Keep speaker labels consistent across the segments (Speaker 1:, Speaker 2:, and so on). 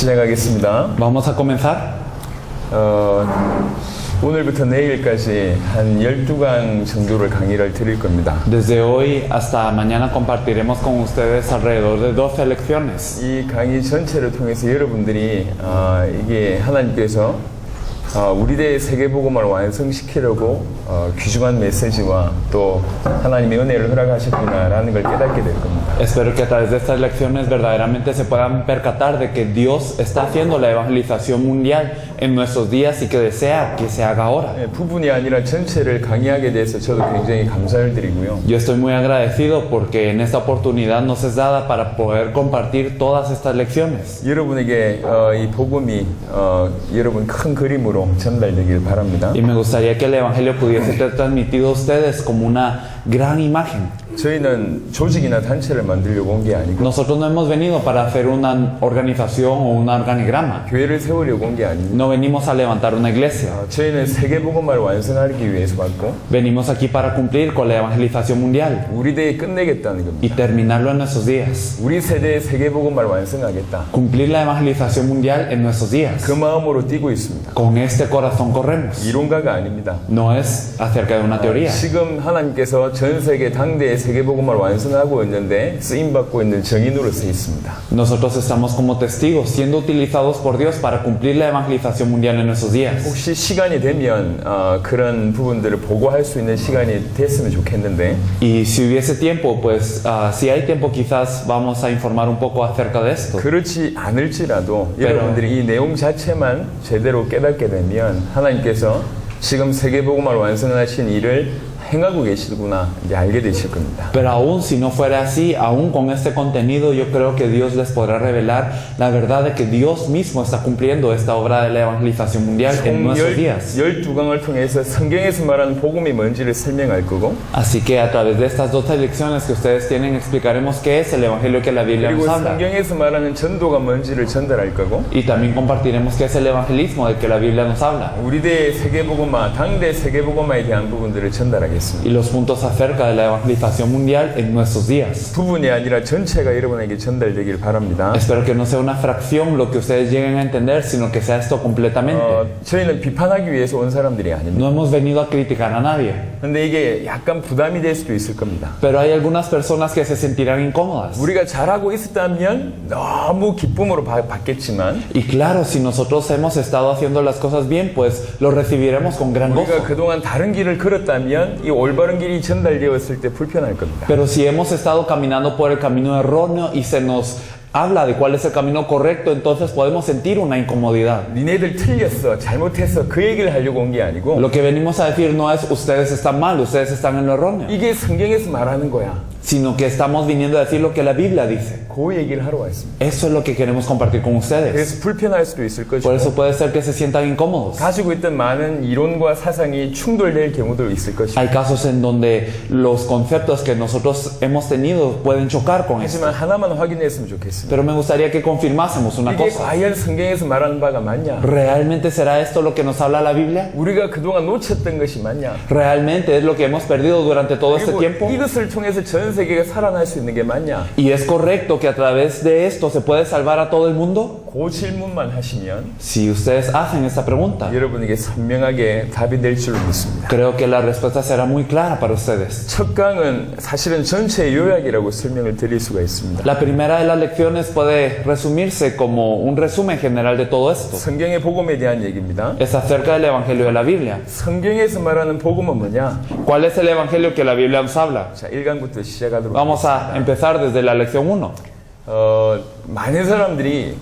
Speaker 1: 시작하겠습니다.
Speaker 2: Vamos a comenzar.
Speaker 1: 오늘부터 내일까지 한 12강 정도를 강의를 드릴 겁니다.
Speaker 2: Desde hoy hasta mañana compartiremos con ustedes alrededor de 12 lecciones.
Speaker 1: 이 강의 전체를 통해서 여러분들이 이게 하나님께서 우리들의 세계복음을 완성시키려고 귀중한 메시지와 또 하나님의 은혜를 허락하셨구나라는 걸 깨닫게 될 겁니다.
Speaker 2: Espero que a través de estas lecciones verdaderamente se puedan percatar de que Dios está haciendo la evangelización mundial en nuestros días y que desea que se haga ahora.
Speaker 1: 부분이 아니라 전체를 강의하게 돼서 저도 굉장히 감사를 드리고요.
Speaker 2: Yo estoy muy agradecido porque en esta oportunidad nos es dada para poder compartir todas estas lecciones.
Speaker 1: 여러분에게 이 복음이 여러분 큰 그림으로 전달되길 바랍니다.
Speaker 2: Y me gustaría que el evangelio pudiese ser transmitido a ustedes como una gran imagen.
Speaker 1: 저희는 조직이나 단체를 만들려고 온 게 아니고
Speaker 2: Nosotros no hemos venido para hacer una organización o un organigrama.
Speaker 1: 교회를 세우려고 온 게 아닙니다.
Speaker 2: No venimos a levantar una iglesia.
Speaker 1: 저희는 세계복음화를 완성하기 위해서 왔고
Speaker 2: Venimos aquí para cumplir con la evangelización mundial
Speaker 1: 우리 대에 끝내겠다는 겁니다.
Speaker 2: y terminarlo en nuestros días.
Speaker 1: 우리 세대의 세계복음화를 완성하겠다.
Speaker 2: Cumplir la evangelización mundial en nuestros días.
Speaker 1: 그 마음으로 뛰고 있습니다.
Speaker 2: Con este corazón corremos.
Speaker 1: 이론가가 아닙니다.
Speaker 2: No es acerca de una teoría.
Speaker 1: 지금 하나님께서 전 세계 당대의 세계복음화를 완성하고 있는데 쓰임받고 있는 정인으로서 있습니다.
Speaker 2: Nosotros estamos como testigos siendo utilizados por Dios para cumplir la evangelización mundial en nuestros días.
Speaker 1: 혹시 시간이 되면 그런 부분들을 보고할 수 있는 시간이 됐으면 좋겠는데
Speaker 2: Y si hubiese tiempo, pues si hay tiempo quizás vamos a informar un poco acerca de esto.
Speaker 1: 그렇지 않을지라도
Speaker 2: Pero-
Speaker 1: 여러분들이 이 내용 자체만 제대로 깨닫게 되면 하나님께서 지금 세계복음화를 완성하신 일을 행하고 계시구나 이제 알게 되실 겁니다.
Speaker 2: Pero aún si no fuera así, aún con este contenido, yo creo que Dios les podrá revelar la verdad de que Dios mismo está cumpliendo esta obra de la evangelización mundial en
Speaker 1: 총
Speaker 2: nuestros días.
Speaker 1: 12강을 통해서 성경에서 말하는 복음이 뭔지를 설명할 거고
Speaker 2: Así que a través de estas 12 lecciones que ustedes tienen, explicaremos qué es el evangelio que la Biblia
Speaker 1: 그리고
Speaker 2: nos habla.
Speaker 1: 성경에서 말하는 전도가 뭔지를 전달할 거고
Speaker 2: Y también compartiremos qué es el evangelismo del que la Biblia nos habla.
Speaker 1: 우리대의 세계복음화, 당대 세계복음화에 대한 부분들을 전달하겠습니다.
Speaker 2: Y los puntos acerca de la evangelización mundial en nuestros días.
Speaker 1: 부분이 아니라 전체가 여러분에게 전달되길 바랍니다.
Speaker 2: Espero que no sea una fracción lo que ustedes lleguen a entender, sino que sea esto completamente.
Speaker 1: 저희는 비판하기 위해서 온 사람들이 아닙니다.
Speaker 2: No hemos venido a criticar a nadie,
Speaker 1: 근데 이게 약간 부담이 될 수도 있을 겁니다.
Speaker 2: pero hay algunas personas que se sentirán incómodas.
Speaker 1: 우리가 잘하고 있었다면 너무 기쁨으로 받겠지만
Speaker 2: Y claro, si nosotros hemos estado haciendo las cosas bien, pues lo recibiremos con gran
Speaker 1: 우리가
Speaker 2: gozo.
Speaker 1: 그동안 다른 길을 걸었다면 이 올바른 길이 전달되었을 때 불편할 겁니다.
Speaker 2: Pero si hemos estado caminando por el camino erróneo y se nos habla de cuál es el camino correcto, entonces podemos sentir una incomodidad.
Speaker 1: 니네들 틀렸어, 잘못했어 그 얘기를 하려고 온 게 아니고
Speaker 2: Lo que venimos a decir no es ustedes están mal, ustedes están en lo erróneo,
Speaker 1: 이게 성경에서 말하는 거야.
Speaker 2: sino que estamos viniendo a decir lo que la Biblia dice.
Speaker 1: 그 얘기를 하러 왔습니다.
Speaker 2: Eso es lo que queremos compartir con ustedes.
Speaker 1: 그래서 불편할 수도 있을
Speaker 2: Por
Speaker 1: 것이고
Speaker 2: eso puede ser que se sientan incómodos.
Speaker 1: 가지고 있던 많은 이론과 사상이 충돌될 경우도 있을 것이고
Speaker 2: Hay casos en donde los conceptos que nosotros hemos tenido pueden chocar con esto.
Speaker 1: 하지만 하나만 확인했으면 좋겠습니다.
Speaker 2: Pero me gustaría que confirmásemos una
Speaker 1: 이게
Speaker 2: cosa.
Speaker 1: 과연 성경에서 말하는 바가 맞냐?
Speaker 2: ¿Realmente será esto lo que nos habla la Biblia?
Speaker 1: 우리가 그동안 놓쳤던 것이 맞냐?
Speaker 2: ¿Realmente es lo que hemos perdido durante todo este
Speaker 1: 그리고
Speaker 2: tiempo?
Speaker 1: 이것을 통해서 전 세계가 살아날 수 있는 게 맞냐?
Speaker 2: ¿Y es correcto que a través de esto se puede salvar a todo el mundo?
Speaker 1: 그 질문만 하시면
Speaker 2: Si ustedes hacen esta pregunta,
Speaker 1: 여러분에게 선명하게 답이 될 줄로 믿습니다.
Speaker 2: creo que la respuesta será muy clara para ustedes.
Speaker 1: 첫 강은 사실은 전체 요약이라고 설명을 드릴 수가 있습니다.
Speaker 2: La primera de las lecciones puede resumirse como un resumen general de todo esto.
Speaker 1: 성경의 복음에 대한 얘기입니다.
Speaker 2: Es acerca del Evangelio de la Biblia.
Speaker 1: 성경에서 말하는 복음은 뭐냐?
Speaker 2: ¿Cuál es el Evangelio que la Biblia nos habla?
Speaker 1: 자, 1강부터 시작하도록
Speaker 2: Vamos a empezar desde la lección 1.
Speaker 1: 많은 사람들이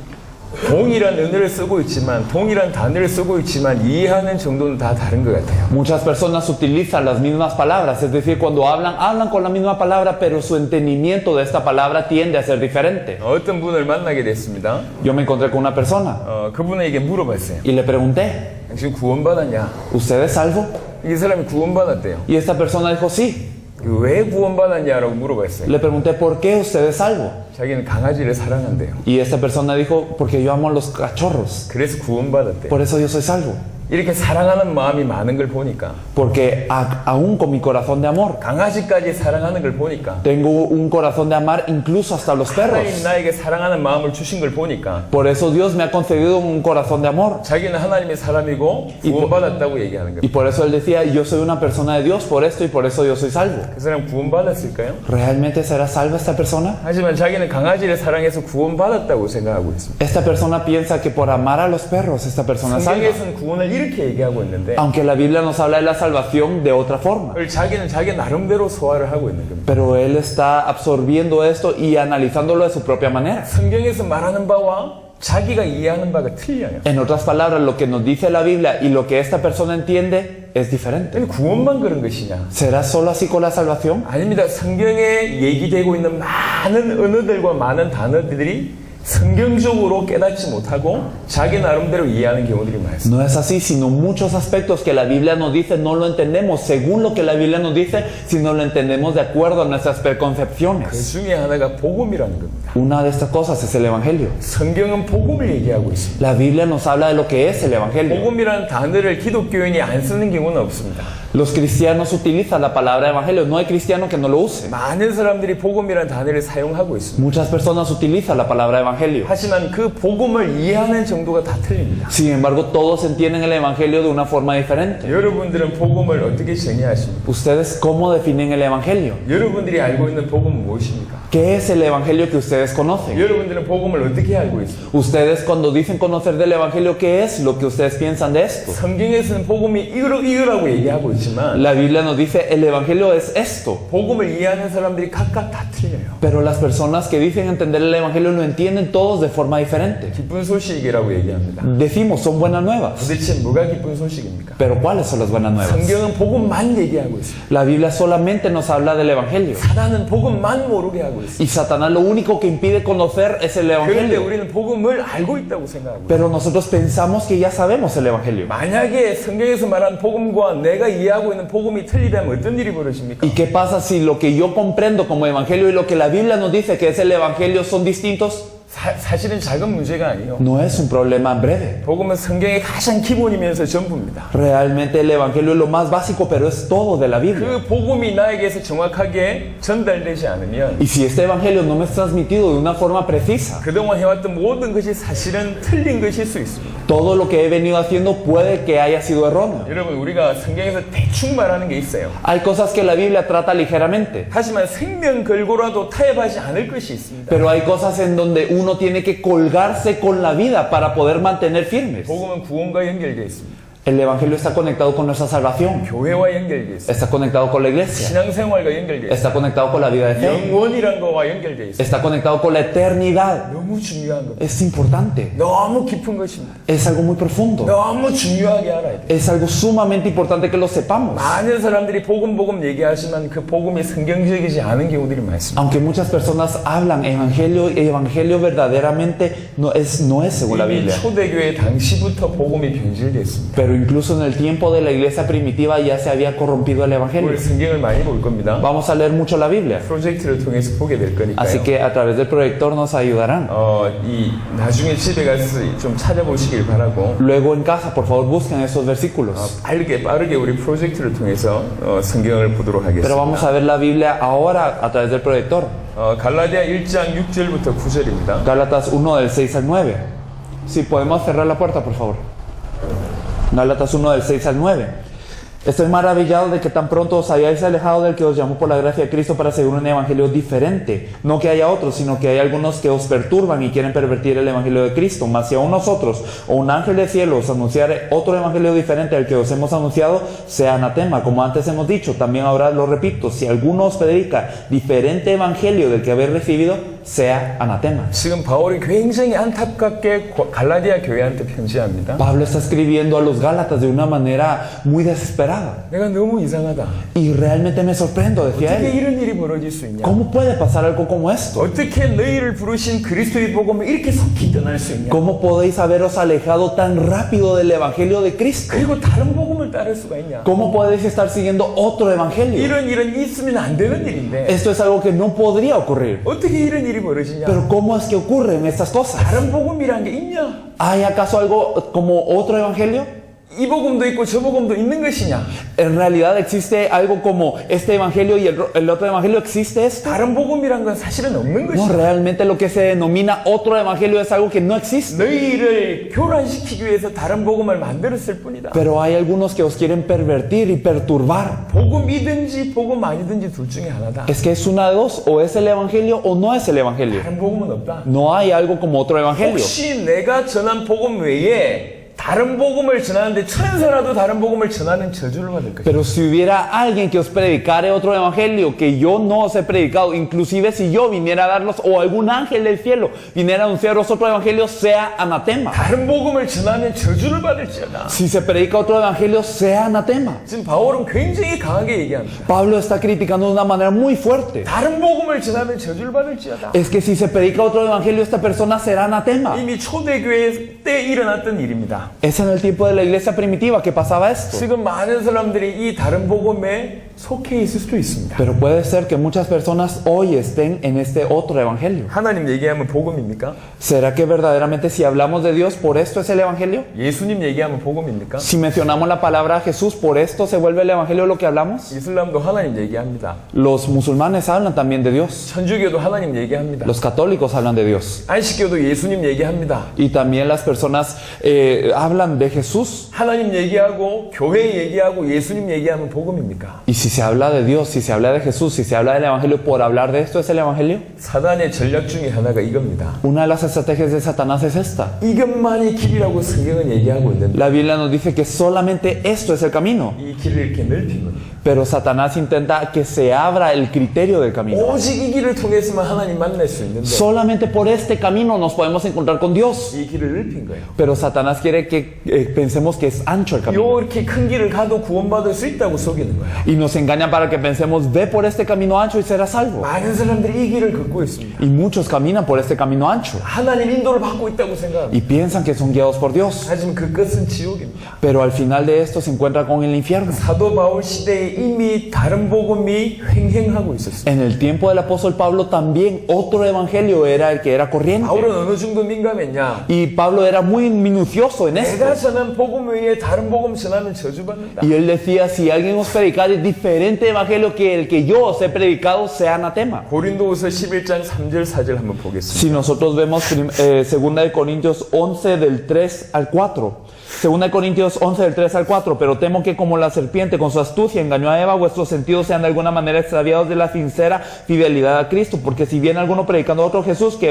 Speaker 1: 동일한 은혜를 쓰고 있지만 동일한 단어를 쓰고 있지만 이해하는 정도는 다 다른 것 같아요.
Speaker 2: Muchas personas utilizan las mismas palabras, es decir, cuando hablan con la misma palabra, pero su entendimiento de esta palabra tiende a ser diferente.
Speaker 1: 어떤 분을 만나게 됐습니다.
Speaker 2: Yo me encontré con una persona
Speaker 1: 그분에게 물어봤어요.
Speaker 2: y le pregunté,
Speaker 1: 당신 구원받았냐?
Speaker 2: ¿usted es salvo?
Speaker 1: 이 사람이 구원받았대요.
Speaker 2: Y esta persona dijo, sí.
Speaker 1: 왜 구원받았냐라고 물어봤어요.
Speaker 2: Le pregunté, ¿por qué usted es salvo?
Speaker 1: 자기는 강아지를 사랑한대요.
Speaker 2: Y esta persona dijo, porque yo amo a los cachorros,
Speaker 1: 그래서 구원받았대요.
Speaker 2: por eso yo soy salvo.
Speaker 1: 이렇게 사랑하는 마음이 많은 걸 보니까
Speaker 2: Porque aún con mi corazón de amor,
Speaker 1: 강아지까지 사랑하는 걸 보니까
Speaker 2: tengo un corazón de amar incluso hasta los perros.
Speaker 1: 하나님 나에게 사랑하는 마음을 주신 걸 보니까
Speaker 2: Por eso Dios me ha concedido un corazón de amor.
Speaker 1: 자기는 하나님의 사람이고 구원받았다고 얘기하는
Speaker 2: Y
Speaker 1: 겁니다.
Speaker 2: por eso Él decía, yo soy una persona de Dios por esto y por eso yo soy salvo.
Speaker 1: 그 사람 구원받았을까요?
Speaker 2: ¿Realmente será salva esta persona?
Speaker 1: 하지만 자기는 강아지를 사랑해서 구원받았다고 생각하고 있습니다.
Speaker 2: Esta persona piensa que por amar a los perros esta persona es salva.
Speaker 1: 성경에서는 구원을 이렇게 얘기하고 있는데
Speaker 2: Aunque la Biblia nos habla de la salvación de otra forma.
Speaker 1: 그걸 자기는 자기 나름대로 소화를 하고 있는 겁니다.
Speaker 2: Pero Él está absorbiendo esto y analizándolo de su propia manera.
Speaker 1: 성경에서 말하는 바와 자기가 이해하는 바가 틀려요.
Speaker 2: En otras palabras, lo que nos dice la Biblia y lo que esta persona entiende es diferente.
Speaker 1: 근데 구원만 그런 것이냐?
Speaker 2: ¿Será solo así con la salvación?
Speaker 1: 아닙니다. 성경에 얘기되고 있는 많은 언어들과 많은 단어들이 성경적으로 깨닫지 못하고 자기 나름대로 이해하는 경우들이 많습니다.
Speaker 2: No es así, sino muchos aspectos que la Biblia nos dice no lo entendemos según lo que la Biblia nos dice, sino lo entendemos de acuerdo a nuestras
Speaker 1: 그
Speaker 2: preconcepciones.
Speaker 1: 중에 하나가 복음이라는 겁니다.
Speaker 2: Una de estas cosas es el Evangelio.
Speaker 1: 성경은 복음을 얘기하고 있습니다.
Speaker 2: La Biblia nos habla de lo que es el Evangelio.
Speaker 1: 복음이라는 단어를 기독교인이 안 쓰는 경우는 없습니다.
Speaker 2: Los cristianos utilizan la palabra Evangelio, no hay cristiano que no lo use.
Speaker 1: 많은 사람들이 복음이라는 단어를 사용하고 있습니다.
Speaker 2: Muchas personas utilizan la palabra Evangelio.
Speaker 1: 하지만 그 복음을 이해하는 정도가 다 틀립니다.
Speaker 2: Sin embargo, todos entienden el Evangelio de una forma diferente.
Speaker 1: 여러분들은 복음을 어떻게 정의하십니까?
Speaker 2: ¿Ustedes cómo definen el Evangelio?
Speaker 1: 여러분들이 알고 있는 복음은 무엇입니까?
Speaker 2: ¿Qué es el Evangelio que ustedes conocen?
Speaker 1: 여러분들은 복음을 어떻게 알고 있습니까?
Speaker 2: Ustedes cuando dicen conocer del Evangelio, ¿qué es lo que ustedes piensan de esto?
Speaker 1: 성경에서는 복음이 이거라고 얘기하고 있지만
Speaker 2: La Biblia nos dice el Evangelio es esto.
Speaker 1: 복음을 이해하는 사람들이 각각 다 틀려요.
Speaker 2: Pero las personas que dicen entender el Evangelio lo entienden todos de forma diferente.
Speaker 1: 기쁜 소식이라고 얘기합니다.
Speaker 2: Decimos, son buenas nuevas.
Speaker 1: 도대체 뭐가 기쁜 소식입니까?
Speaker 2: Pero ¿cuáles son las buenas nuevas?
Speaker 1: 성경은 복음만 얘기하고 있습니다.
Speaker 2: La Biblia solamente nos habla del Evangelio.
Speaker 1: 사단은 복음만 모르게 하고 있습니다.
Speaker 2: Y Satanás lo único que impide conocer es el
Speaker 1: 그런데
Speaker 2: Evangelio.
Speaker 1: 우리는 복음을 알고 있다고 생각하고 있습니다.
Speaker 2: Pero nosotros pensamos que ya sabemos el Evangelio.
Speaker 1: 만약에 성경에서 말하는 복음과 내가 이해하고 있는 복음이 틀리다면 어떤 일이 벌어집니까?
Speaker 2: ¿Y qué pasa si lo que yo comprendo como Evangelio y lo que la Biblia nos dice que es el Evangelio son distintos?
Speaker 1: 사실은 작은 문제가 아니에요.
Speaker 2: No es un problema breve.
Speaker 1: 복음은 성경의 가장 기본이면서 전부입니다.
Speaker 2: Realmente el Evangelio es lo más básico, pero es todo de la Biblia.
Speaker 1: 그 복음이 나에게서 정확하게 전달되지 않으면
Speaker 2: Y si este Evangelio no me es transmitido de una forma precisa,
Speaker 1: 그동안 해왔던 모든 것이 사실은 틀린 것일 수 있습니다.
Speaker 2: todo lo que he venido haciendo puede que haya sido erróneo.
Speaker 1: 여러분, 우리가 성경에서 대충 말하는 게 있어요.
Speaker 2: Hay cosas que la Biblia trata ligeramente,
Speaker 1: 하지만 생명 걸고라도 타협하지 않을 것이 있습니다.
Speaker 2: pero hay cosas en donde uno tiene que colgarse con la vida para poder mantener firmes.
Speaker 1: 복음은 구원과 연결되어 있습니다.
Speaker 2: El Evangelio está conectado con nuestra salvación,
Speaker 1: 교회와 연결되어 있습니다.
Speaker 2: está conectado con la iglesia,
Speaker 1: 신앙생활과 연결되어 있습니다.
Speaker 2: está conectado con la vida de fe,
Speaker 1: 영원이란 거와 연결되어 있습니다.
Speaker 2: está conectado con la eternidad.
Speaker 1: 너무 중요한 겁니다.
Speaker 2: Es importante,
Speaker 1: 너무 깊은 것입니다.
Speaker 2: es algo muy profundo,
Speaker 1: 너무 중요하게 알아야 돼요.
Speaker 2: es algo sumamente importante que lo sepamos.
Speaker 1: 많은 사람들이 복음 얘기하지만 그 복음이 성경적이지 않은 경우들이 많습니다.
Speaker 2: Aunque muchas personas hablan evangelio verdaderamente no es según la
Speaker 1: 이미
Speaker 2: Biblia.
Speaker 1: 초대교회 당시부터 복음이 변질됐습니다.
Speaker 2: Pero incluso en el tiempo de la iglesia primitiva ya se había corrompido el evangelio.
Speaker 1: 오늘 성경을 많이 볼 겁니다.
Speaker 2: Vamos a leer mucho la Biblia,
Speaker 1: 프로젝트를 통해서 보게 될
Speaker 2: así
Speaker 1: 거니까요.
Speaker 2: que a través del proyector nos ayudarán.
Speaker 1: 이 나중에 집에 가서 좀 찾아보시길 바라고
Speaker 2: Luego en casa, por favor, busquen esos versículos.
Speaker 1: 빠르게 우리 프로젝트를 통해서 성경을 보도록
Speaker 2: Pero
Speaker 1: 하겠습니다.
Speaker 2: vamos a ver la Biblia ahora a través del proyector.
Speaker 1: 갈라디아 1장 6절부터 9절입니다.
Speaker 2: Gálatas 1 del 6 al 9. Si podemos cerrar la puerta, por favor. Gálatas 1 del 6 al 9. Estoy maravillado de que tan pronto os hayáis alejado del que os llamó por la gracia de Cristo para seguir un evangelio diferente. No que haya otros, sino que hay algunos que os perturban y quieren pervertir el evangelio de Cristo. Mas si aún nosotros o un ángel del cielo os anunciare otro evangelio diferente al que os hemos anunciado, sea anatema. Como antes hemos dicho, también ahora lo repito, si alguno os predica diferente evangelio del que habéis recibido, sea anatema.
Speaker 1: 지금 바울이 굉장히 안타깝게 갈라디아 교회한테 편지합니다.
Speaker 2: Pablo está escribiendo a los Gálatas de una manera muy desesperada.
Speaker 1: 내가 너무 이상하다.
Speaker 2: Y realmente me sorprendo, decía
Speaker 1: 어떻게
Speaker 2: él.
Speaker 1: 이런 일이 벌어질 수 있냐?
Speaker 2: ¿Cómo puede pasar algo como esto?
Speaker 1: 어떻게 너희를 부르신 그리스도의 복음을 이렇게 속히 떠날 수 있냐?
Speaker 2: ¿Cómo podéis haberos alejado tan rápido del evangelio de Cristo?
Speaker 1: 그리고 다른 복음을 따를 수가 있냐?
Speaker 2: ¿Cómo podéis estar siguiendo otro evangelio?
Speaker 1: 이런 일은 있으면 안 되는 일인데
Speaker 2: Esto es algo que no podría ocurrir.
Speaker 1: 어떻게 이런 일이 벌어지냐?
Speaker 2: Pero ¿cómo es que ocurren estas cosas?
Speaker 1: 다른 복음이란 게 있냐?
Speaker 2: ¿Hay acaso algo como otro evangelio?
Speaker 1: 이 복음도 있고 저 복음도 있는 것이냐?
Speaker 2: ¿En realidad existe algo como este evangelio y el otro evangelio? ¿Existe esto?
Speaker 1: 다른 복음이란 건 사실은 없는
Speaker 2: No,
Speaker 1: 것이다.
Speaker 2: realmente lo que se denomina otro evangelio es algo que no existe.
Speaker 1: 너희를 교란시키기 위해서 다른 복음을 만들었을 뿐이다.
Speaker 2: Pero hay algunos que os quieren pervertir y perturbar.
Speaker 1: 복음이든지 복음 아니든지 둘 중에 하나다.
Speaker 2: Es que es una de dos, o es el evangelio o no es el evangelio.
Speaker 1: 다른 복음은 없다.
Speaker 2: No hay algo como otro evangelio.
Speaker 1: 혹시 내가 전한 복음 외에 다른 복음을 전하는데 천사라도 다른 복음을 전하는 저주를 받을 것이다.
Speaker 2: Pero si hubiera alguien que os predicare otro evangelio que yo no os he predicado, inclusive si yo viniera a darlos, o algún ángel del cielo viniera a anunciaros otro evangelio, sea anatema.
Speaker 1: 다른 복음을 전하면 저주를 받을지어다.
Speaker 2: Si se predica otro evangelio, sea anatema.
Speaker 1: 지금 바울은 굉장히 강하게 얘기합니다.
Speaker 2: Pablo está criticando de una manera muy fuerte.
Speaker 1: 다른 복음을 전하면 저주를 받을지어다.
Speaker 2: Es que si se predica otro evangelio, esta persona será anatema.
Speaker 1: 이미 초대교회 때 일어났던 일입니다.
Speaker 2: Es en el tiempo de la iglesia primitiva que pasaba esto.
Speaker 1: 지금 많은 사람들이 이 다른 복음에 속해 있을 수도 있습니다.
Speaker 2: Pero puede ser que muchas personas hoy estén en este otro evangelio.
Speaker 1: 하나님 얘기하면 복음입니까?
Speaker 2: ¿Será que verdaderamente si hablamos de Dios, por esto es el evangelio?
Speaker 1: 예수님 얘기하면 복음입니까?
Speaker 2: Si mencionamos la palabra Jesús, ¿por esto se vuelve el evangelio lo que hablamos?
Speaker 1: 이슬람도 하나님 얘기합니다.
Speaker 2: Los musulmanes hablan también de Dios.
Speaker 1: 천주교도 하나님 얘기합니다.
Speaker 2: Los católicos hablan de Dios.
Speaker 1: 안식교도 예수님 얘기합니다.
Speaker 2: Y también las personas hablan de Jesús.
Speaker 1: 하나님 얘기하고 교회 얘기하고 예수님 얘기하면 복음입니까?
Speaker 2: Y si se habla de Dios, si se habla de Jesús, si se habla del evangelio, ¿por hablar de esto es el evangelio?
Speaker 1: 사단의 전략 중에 하나가 이겁니다.
Speaker 2: Una de las estrategias de Satanás es esta.
Speaker 1: 이것만이 길이라고 성경은 얘기하고 있는데
Speaker 2: La Biblia nos dice que solamente esto es el camino.
Speaker 1: 이 길을 이렇게 넓히면
Speaker 2: Pero Satanás intenta que se abra el criterio del camino.
Speaker 1: 오직 이 길을 통해서만 하나님 만날 수 있는데
Speaker 2: Solamente por este camino nos podemos encontrar con Dios.
Speaker 1: 이 길을 넓힌 거예요.
Speaker 2: Pero Satanás quiere que pensemos que es ancho el camino.
Speaker 1: 이렇게 큰 길을 가도 구원받을 수 있다고 속이는 거예요.
Speaker 2: Y nos engañan para que pensemos, ve por este camino ancho y serás salvo.
Speaker 1: 많은 사람들이 이 길을 걷고 있습니다.
Speaker 2: Y muchos caminan por este camino ancho.
Speaker 1: 하나님 인도를 받고 있다고 생각합니다.
Speaker 2: Y piensan que son guiados por Dios.
Speaker 1: 하지만 그 끝은 지옥입니다.
Speaker 2: Pero al final de esto se encuentra con el infierno.
Speaker 1: 사도 바울 시대에 이미 다른 복음이 횡행하고 있었어요.
Speaker 2: En el tiempo del apóstol Pablo también otro evangelio era el que era corriente.
Speaker 1: 바울은 어느 정도 민감했냐?
Speaker 2: Y Pablo era muy minucioso en esto.
Speaker 1: 내가 전한 복음 외에 다른 복음 전하면 저주받는다.
Speaker 2: Y él decía, si alguien os predicare diferente evangelio que el que yo os he predicado, sea anatema.
Speaker 1: 고린도후서 11장 3절 4절 한번 보겠습니다.
Speaker 2: Si nosotros vemos 2 de Corintios 11 del 3 al 4. 2 de Corintios 11 del 3 al 4. Pero temo que como la serpiente con su astucia engañó a Eva, vuestros sentidos sean de alguna manera extraviados de la sincera fidelidad a Cristo. Porque si viene alguno predicando otro Jesús que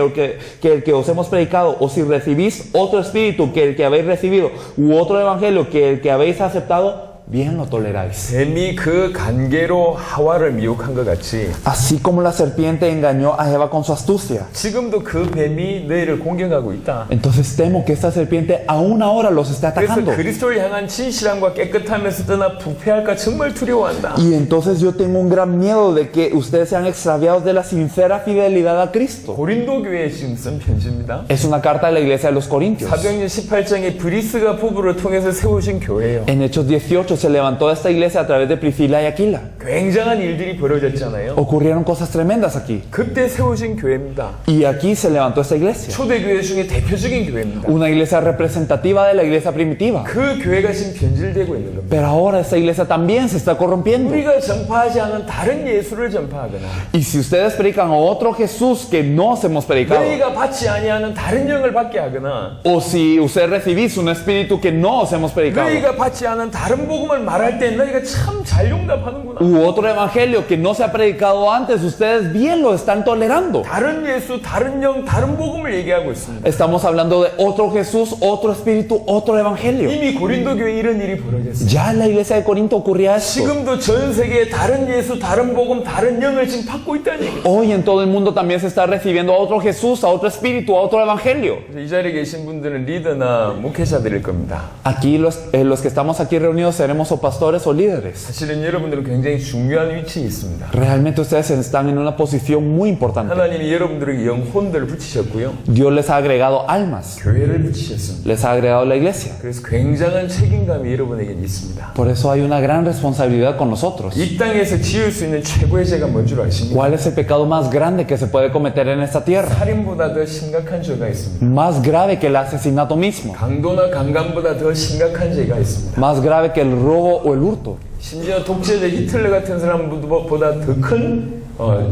Speaker 2: el que os hemos predicado, o si recibís otro espíritu que el que habéis recibido, u otro evangelio que el que habéis aceptado, bien lo toleráis.
Speaker 1: 뱀이 그 간계로 하와를 미혹한 것 같이
Speaker 2: Así como la serpiente engañó a Eva con su astucia.
Speaker 1: 지금도 그 뱀이 너희를 공격하고 있다.
Speaker 2: Entonces temo que esta serpiente aún ahora los está
Speaker 1: 그래서
Speaker 2: atacando.
Speaker 1: 그리스도를 향한 진실함과 깨끗함에서 떠나 부패할까 정말 두려워한다.
Speaker 2: Y entonces yo tengo un gran miedo de que ustedes sean extraviados de la sincera fidelidad a Cristo.
Speaker 1: 고린도 교회에 지금 쓴 편지입니다.
Speaker 2: Es una carta de la iglesia de los Corintios.
Speaker 1: 사도행전 18장에 브리스가 부부를 통해서 세우신 교회예요.
Speaker 2: En Hechos 18 se levantó esta iglesia a través de Priscila y Aquila.
Speaker 1: 굉장한 일들이 벌어졌잖아요.
Speaker 2: Ocurrieron cosas tremendas aquí.
Speaker 1: 그때 세우신 교회입니다.
Speaker 2: Y aquí se levantó esta iglesia.
Speaker 1: 초대교회 중에 대표적인 교회입니다.
Speaker 2: Una iglesia representativa de la iglesia primitiva.
Speaker 1: 그 교회가 지금 변질되고 있는 겁니다.
Speaker 2: Pero ahora esta iglesia también se está corrompiendo.
Speaker 1: 우리가 전파하지 않은 다른 예수를 전파하거나
Speaker 2: Y si ustedes predican a otro Jesús que no hemos predicado,
Speaker 1: 너희가 받지 아니하는 다른 영을 받게 하거나
Speaker 2: o si ustedes recibís un espíritu que no os hemos predicado,
Speaker 1: 너희가 받지 않은 다른 복음을 말할 때 너희가 참 잘 용납하는구나.
Speaker 2: u otro evangelio que no se ha predicado antes, ustedes bien lo están tolerando.
Speaker 1: 다른 예수, 다른 영, 다른 복음을 얘기하고 있습니다.
Speaker 2: Estamos hablando de otro Jesús, otro espíritu, otro evangelio.
Speaker 1: 이미 고린도 교회 이런 일이 벌어졌어요.
Speaker 2: Ya en la iglesia de Corinto ocurría esto.
Speaker 1: 지금도 전 세계에 다른 예수, 다른 복음, 다른 영을 지금 받고 있다는 얘기예요.
Speaker 2: Hoy en todo el mundo también se está recibiendo a otro Jesús, a otro espíritu, a otro evangelio.
Speaker 1: 이 자리에 계신 분들은 리더나 목회자들일 겁니다.
Speaker 2: Aquí los que estamos aquí reunidos seremos tenemos o pastores o líderes.
Speaker 1: 사실은 여러분들은 굉장히 중요한 위치에 있습니다.
Speaker 2: Realmente ustedes están en una posición muy importante.
Speaker 1: 하나님이 여러분들에게 영혼들을 붙이셨고요.
Speaker 2: Dios les ha agregado almas,
Speaker 1: 교회를 붙이셨습니다.
Speaker 2: les ha agregado la iglesia.
Speaker 1: 그래서 굉장한 책임감이 여러분에게 있습니다.
Speaker 2: Por eso hay una gran responsabilidad con nosotros.
Speaker 1: 이 땅에서 지을 수 있는 최고의 죄가 뭔 줄 아십니까?
Speaker 2: ¿Cuál es el pecado más grande que se puede cometer en esta tierra?
Speaker 1: 살인보다 더 심각한 죄가 있습니다.
Speaker 2: Más grave que el asesinato mismo.
Speaker 1: 강도나 강간보다 더 심각한 죄가 있습니다.
Speaker 2: Más grave que el robo o el hurto.
Speaker 1: 심지어 독재자 히틀러 같은 사람보다 더 큰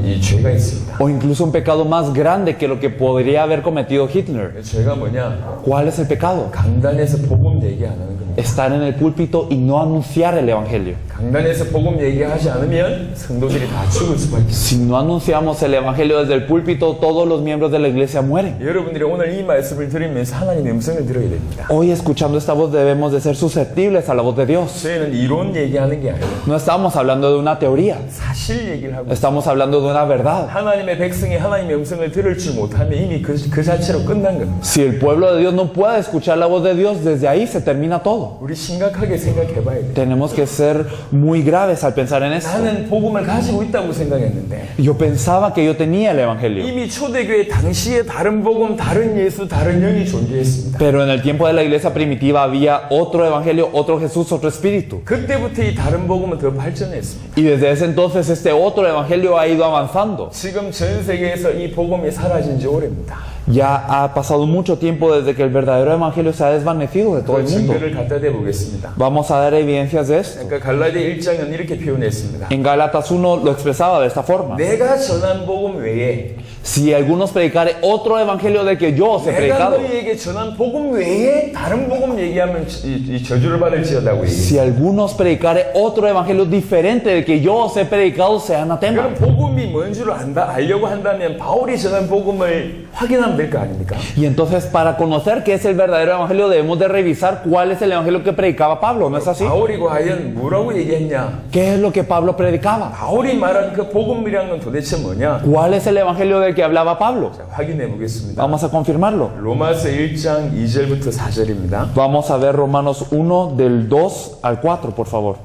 Speaker 1: 이 죄가 있습니다.
Speaker 2: O incluso un pecado más grande que lo que podría haber cometido Hitler.
Speaker 1: 죄가 뭐냐?
Speaker 2: ¿Cuál es el pecado?
Speaker 1: 강단에서 복음 얘기 안 하는 겁니다.
Speaker 2: Estar en el púlpito y no anunciar el evangelio.
Speaker 1: 강단에서 복음 얘기하지 않으면 성도들이 다 죽을 수밖에 없습니다.
Speaker 2: Si no anunciamos el evangelio desde el púlpito, todos los miembros de la iglesia mueren.
Speaker 1: 여러분들이 오늘 이 말씀을 들으면서 하나님의 음성을 들어야 됩니다.
Speaker 2: Hoy, escuchando esta voz, debemos de ser susceptibles a la voz de Dios.
Speaker 1: 저희는 이론 얘기하는 게 아니에요.
Speaker 2: No estamos hablando de una teoría,
Speaker 1: 사실 얘기를 하고 있어요.
Speaker 2: estamos hablando de una verdad.
Speaker 1: 하나님의 백성이 하나님의 음성을 들을 줄 못하면 이미 그 자체로 끝난 겁니다.
Speaker 2: Si el pueblo de Dios no puede escuchar la voz de Dios, desde ahí se termina todo.
Speaker 1: 우리 심각하게 생각해 봐야 돼요.
Speaker 2: Tenemos que ser muy graves al pensar en esto.
Speaker 1: 나는 복음을 가지고 있다고 생각했는데
Speaker 2: Yo pensaba que yo tenía el evangelio,
Speaker 1: 이미 초대교회 당시에 다른 복음, 다른 예수, 다른 영이 존재했습니다.
Speaker 2: pero en el tiempo de la iglesia primitiva había otro evangelio, otro Jesús, otro espíritu.
Speaker 1: 그때부터 이 다른 복음은 더 발전했습니다.
Speaker 2: Y desde ese entonces este otro evangelio ha ido avanzando.
Speaker 1: 지금 전 세계에서 이 복음이 사라진 지 오래입니다.
Speaker 2: Ya ha pasado mucho tiempo desde que el verdadero evangelio se ha desvanecido de todo
Speaker 1: 그
Speaker 2: el mundo.
Speaker 1: 증거를 갖다 대보겠습니다.
Speaker 2: Vamos a dar evidencias de esto.
Speaker 1: 그러니까 갈라디아 1장은 이렇게 표현했습니다.
Speaker 2: En Gálatas 1 lo expresaba de esta forma.
Speaker 1: 내가 전한 복음 외에
Speaker 2: Si algunos predicare otro evangelio del que yo os he
Speaker 1: 내가
Speaker 2: predicado,
Speaker 1: 너희에게 전한 복음 외에 다른 복음 얘기하면 이 저주를 받을지어다고 얘기해요.
Speaker 2: si algunos predicare otro evangelio diferente del que yo os he predicado, sea anatema.
Speaker 1: 그럼 복음이 뭔 줄 알려고 한다면 바울이 전한 복음을 확인하면 될 거 아닙니까?
Speaker 2: Y entonces, para conocer qué es el verdadero evangelio, debemos de revisar cuál es el evangelio que predicaba Pablo, ¿no es así?
Speaker 1: 바울이 과연 뭐라고 얘기했냐?
Speaker 2: ¿Qué es lo que Pablo predicaba?
Speaker 1: 바울이 말한 그 복음이라는 건 도대체 뭐냐?
Speaker 2: ¿Cuál es el evangelio del que hablaba Pablo?
Speaker 1: 자, 확인해 보겠습니다.
Speaker 2: Vamos a confirmarlo.
Speaker 1: 로마서 1장 2절부터 4절입니다.
Speaker 2: Vamos a ver Romanos 1 del 2 al 4, por favor.